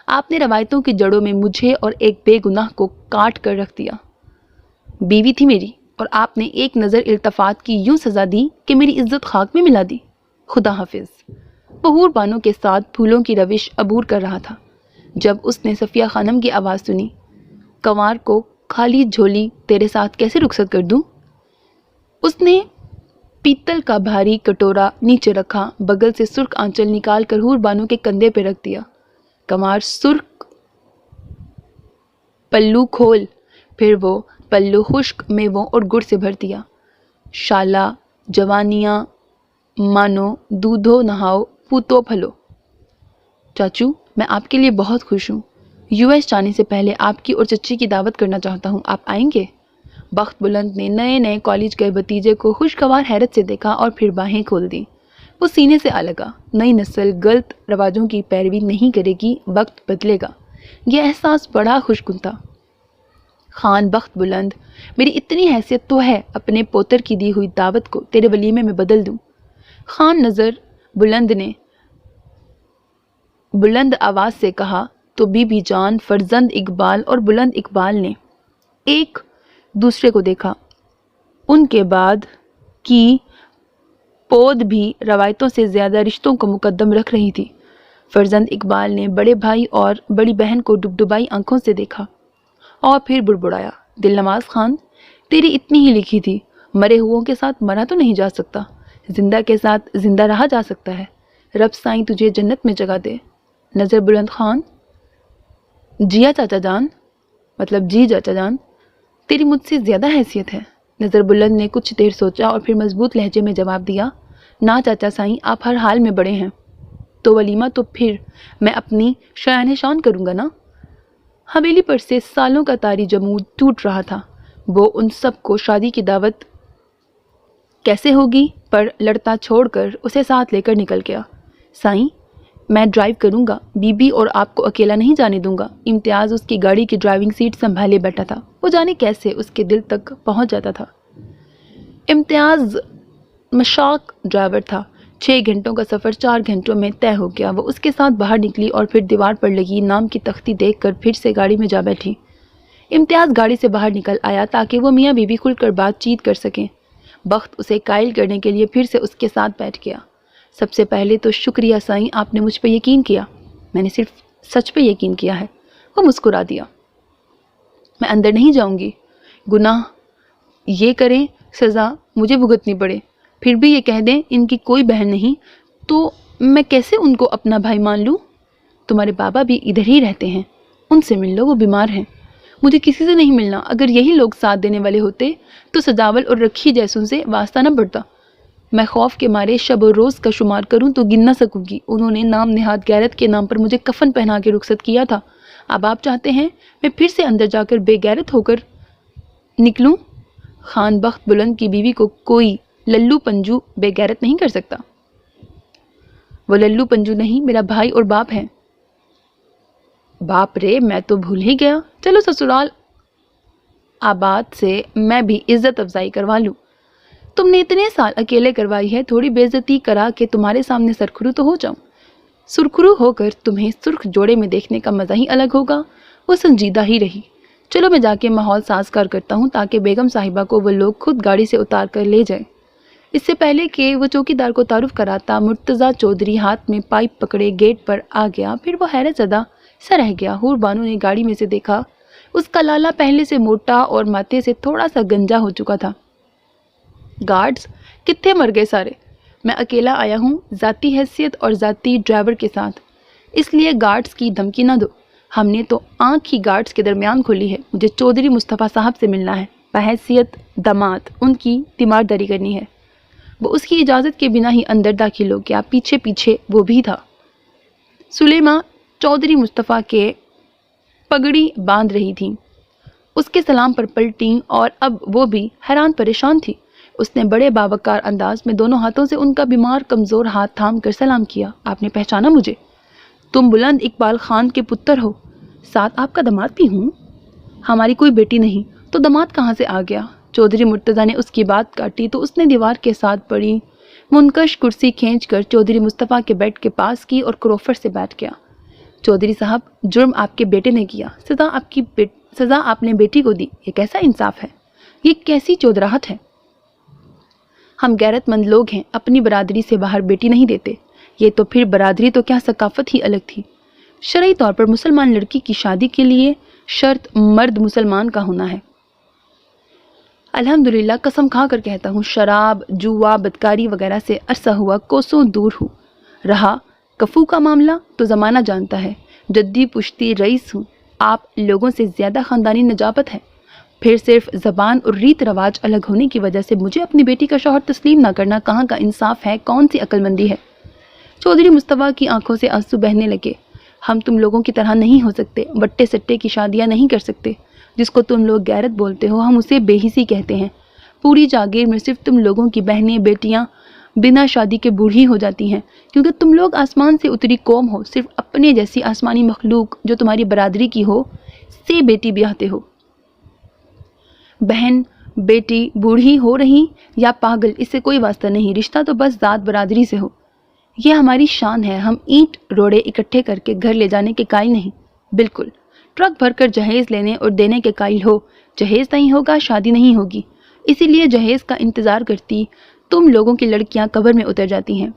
S2: آپ نے روایتوں کی جڑوں میں مجھے اور ایک بے گناہ کو کاٹ کر رکھ دیا۔ بیوی تھی میری، اور آپ نے ایک نظر التفات کی یوں سزا دی کہ میری عزت خاک میں ملا دی۔ خدا حافظ۔ وہ حور بانو کے ساتھ پھولوں کی روش عبور کر رہا تھا جب اس نے صفیہ خانم کی آواز سنی، کنوار کو خالی جھولی تیرے ساتھ کیسے رخصت کر دوں؟ اس نے پیتل کا بھاری کٹورا نیچے رکھا، بغل سے سرخ آنچل نکال کر حور بانو کے کندھے پہ رکھ دیا۔ کنوار، سرخ پلو کھول۔ پھر وہ پلو خشک میووں اور گڑ سے بھر دیا۔ شالا جوانیاں مانو، دودھو نہاؤ، پوتو پھلو۔ چاچو، میں آپ کے لیے بہت خوش ہوں۔ US جانے سے پہلے آپ کی اور چچی کی دعوت کرنا چاہتا ہوں، آپ آئیں گے؟ بخت بلند نے نئے کالج گئے بھتیجے کو خوشگوار حیرت سے دیکھا اور پھر باہیں کھول دیں۔ وہ سینے سے آ لگا۔ نئی نسل غلط رواجوں کی پیروی نہیں کرے گی، وقت بدلے گا۔ یہ احساس بڑا خوشگن تھا۔ خان بخت بلند، میری اتنی حیثیت تو ہے، اپنے پوتر کی دی ہوئی دعوت کو تیرے ولیمے میں بدل دوں۔ خان نظر بلند نے بلند آواز سے کہا تو بی بی جان، فرزند اقبال اور بلند اقبال نے ایک دوسرے کو دیکھا۔ ان کے بعد کی پود بھی روایتوں سے زیادہ رشتوں کو مقدم رکھ رہی تھی۔ فرزند اقبال نے بڑے بھائی اور بڑی بہن کو ڈبڈبائی آنکھوں سے دیکھا۔ اور پھر بڑبڑایا، دل نواز خان، تیری اتنی ہی لکھی تھی، مرے ہوں کے ساتھ مرا تو نہیں جا سکتا، زندہ کے ساتھ زندہ رہا جا سکتا ہے، رب سائیں تجھے جنت میں جگہ دے۔ نظر بلند خان، جیا چاچا جان، مطلب جی چاچا جان، تیری مجھ سے زیادہ حیثیت ہے۔ نظر بلند نے کچھ دیر سوچا اور پھر مضبوط لہجے میں جواب دیا، نا چاچا سائیں، آپ ہر حال میں بڑے ہیں، تو ولیمہ تو پھر میں اپنی شایان شان کروں گا نا۔ حویلی پر سے سالوں کا طاری جمود ٹوٹ رہا تھا، وہ ان سب کو شادی کی دعوت کیسے ہوگی پر لڑتا چھوڑ کر اسے ساتھ لے کر نکل گیا۔ سائیں، میں ڈرائیو کروں گا، بی بی اور آپ کو اکیلا نہیں جانے دوں گا۔ امتیاز اس کی گاڑی کی ڈرائیونگ سیٹ سنبھالے بیٹھا تھا، وہ جانے کیسے اس کے دل تک پہنچ جاتا تھا۔ امتیاز مشاق ڈرائیور تھا، 6 گھنٹوں کا سفر 4 گھنٹوں میں طے ہو گیا۔ وہ اس کے ساتھ باہر نکلی اور پھر دیوار پر لگی نام کی تختی دیکھ کر پھر سے گاڑی میں جا بیٹھی۔ امتیاز گاڑی سے باہر نکل آیا تاکہ وہ میاں بیوی کھل کر بات چیت کر سکیں۔ بخت اسے قائل کرنے کے لیے پھر سے اس کے ساتھ بیٹھ گیا۔ سب سے پہلے تو شکریہ سائیں، آپ نے مجھ پہ یقین کیا۔ میں نے صرف سچ پہ یقین کیا ہے۔ وہ مسکرا دیا۔ میں اندر نہیں جاؤں گی، گناہ یہ کریں سزا مجھے بھگتنی پڑے، پھر بھی یہ کہہ دیں ان کی کوئی بہن نہیں، تو میں کیسے ان کو اپنا بھائی مان لوں؟ تمہارے بابا بھی ادھر ہی رہتے ہیں، ان سے مل لو، وہ بیمار ہیں۔ مجھے کسی سے نہیں ملنا، اگر یہی لوگ ساتھ دینے والے ہوتے تو سجاول اور رکھی جیسوں سے واسطہ نہ پڑتا۔ میں خوف کے مارے شب و روز کا شمار کروں تو گن نہ سکوں گی۔ انہوں نے نام نہاد غیرت کے نام پر مجھے کفن پہنا کے رخصت کیا تھا، اب آپ چاہتے ہیں میں پھر سے اندر جا کر بے غیرت ہو کر نکلوں؟ خان بخت بلند کی بیوی کو کوئی للو پنجو بے غیرت نہیں کر سکتا۔ وہ للو پنجو نہیں، میرا بھائی اور باپ ہے۔ باپ رے، میں تو بھول ہی گیا، چلو سسرال آباد سے میں بھی عزت افزائی کروا لوں۔ تم نے اتنے سال اکیلے کروائی ہے، تھوڑی بے عزتی کرا کہ تمہارے سامنے سرخرو تو ہو جاؤں۔ سرخرو ہو کر تمہیں سرخ جوڑے میں دیکھنے کا مزہ ہی الگ ہوگا۔ وہ سنجیدہ ہی رہی۔ چلو میں جا کے ماحول سازگار کرتا ہوں تاکہ بیگم صاحبہ کو وہ لوگ خود گاڑی سے اتار کر لے جائیں۔ اس سے پہلے کہ وہ چوکیدار کو تعارف کراتا، مرتضیٰ چودھری ہاتھ میں پائپ پکڑے گیٹ پر آ گیا۔ پھر وہ حیرت زدہ سا رہ گیا۔ حور بانو نے گاڑی میں سے دیکھا، اس کا لالا پہلے سے موٹا اور ماتھے سے تھوڑا سا گنجا ہو چکا تھا۔ گارڈز کتنے مر گئے سارے؟ میں اکیلا آیا ہوں، ذاتی حیثیت اور ذاتی ڈرائیور کے ساتھ، اس لیے گارڈز کی دھمکی نہ دو۔ ہم نے تو آنکھ ہی گارڈز کے درمیان کھولی ہے۔ مجھے چودھری مصطفیٰ صاحب سے ملنا ہے، بحیثیت داماد، ان کی تیمارداری کرنی ہے۔ وہ اس کی اجازت کے بنا ہی اندر داخل ہو گیا، پیچھے پیچھے وہ بھی تھا۔ سلیمہ چودھری مصطفیٰ کے پگڑی باندھ رہی تھی، اس کے سلام پر پلٹیں اور اب وہ بھی حیران پریشان تھی۔ اس نے بڑے باوقار انداز میں دونوں ہاتھوں سے ان کا بیمار کمزور ہاتھ تھام کر سلام کیا۔ آپ نے پہچانا مجھے؟ تم بلند اقبال خان کے پتر ہو، ساتھ آپ کا داماد بھی ہوں؟ ہماری کوئی بیٹی نہیں تو داماد کہاں سے آ گیا؟ چودھری مرتضیٰ نے اس کی بات کاٹی تو اس نے دیوار کے ساتھ پڑی منکش کرسی کھینچ کر چودھری مصطفیٰ کے بیڈ کے پاس کی اور کروفر سے بیٹھ گیا۔ چودھری صاحب، جرم آپ کے بیٹے نے کیا، سزا آپ نے بیٹی کو دی، یہ کیسا انصاف ہے؟ یہ کیسی چودراہٹ ہے؟ ہم غیرت مند لوگ ہیں، اپنی برادری سے باہر بیٹی نہیں دیتے۔ یہ تو پھر برادری تو کیا ثقافت ہی الگ تھی۔ شرعی طور پر مسلمان لڑکی کی شادی کے لیے شرط مرد مسلمان کا ہونا ہے۔ الحمدللہ قسم کھا کر کہتا ہوں، شراب، جوا، بدکاری وغیرہ سے عرصہ ہوا کوسوں دور ہوں۔ رہا کفو کا معاملہ تو زمانہ جانتا ہے، جدی پشتی رئیس ہوں، آپ لوگوں سے زیادہ خاندانی نجابت ہے۔ پھر صرف زبان اور ریت رواج الگ ہونے کی وجہ سے مجھے اپنی بیٹی کا شوہر تسلیم نہ کرنا کہاں کا انصاف ہے، کون سی عقل مندی ہے؟ چودھری مصطفیٰ کی آنکھوں سے آنسو بہنے لگے۔ ہم تم لوگوں کی طرح نہیں ہو سکتے، بٹے سٹے کی شادیاں نہیں کر سکتے۔ جس کو تم لوگ غیرت بولتے ہو، ہم اسے بے حسی کہتے ہیں۔ پوری جاگیر میں صرف تم لوگوں کی بہنیں بیٹیاں بنا شادی کے بوڑھی ہو جاتی ہیں، کیونکہ تم لوگ آسمان سے اتری قوم ہو، صرف اپنے جیسی آسمانی مخلوق جو تمہاری برادری کی ہو سے بیٹی بیاہتے ہو۔ بہن بیٹی بوڑھی ہو رہی یا پاگل، اس سے کوئی واسطہ نہیں، رشتہ تو بس ذات برادری سے ہو۔ یہ ہماری شان ہے، ہم اینٹ روڑے اکٹھے کر کے گھر لے جانے کے قائل نہیں۔ بالکل، ٹرک بھر کر جہیز لینے اور دینے کے قائل ہو۔ جہیز نہیں ہوگا، شادی نہیں ہوگی، اسی لیے جہیز کا انتظار کرتی تم لوگوں کی لڑکیاں قبر میں اتر جاتی ہیں۔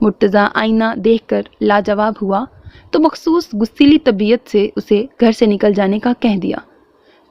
S2: مرتضیٰ آئینہ دیکھ کر لاجواب ہوا تو مخصوص غصیلی طبیعت سے اسے گھر سے نکل جانے کا کہہ دیا۔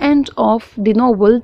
S2: end of the novel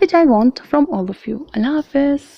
S2: which I want from all of you. Allah Hafiz.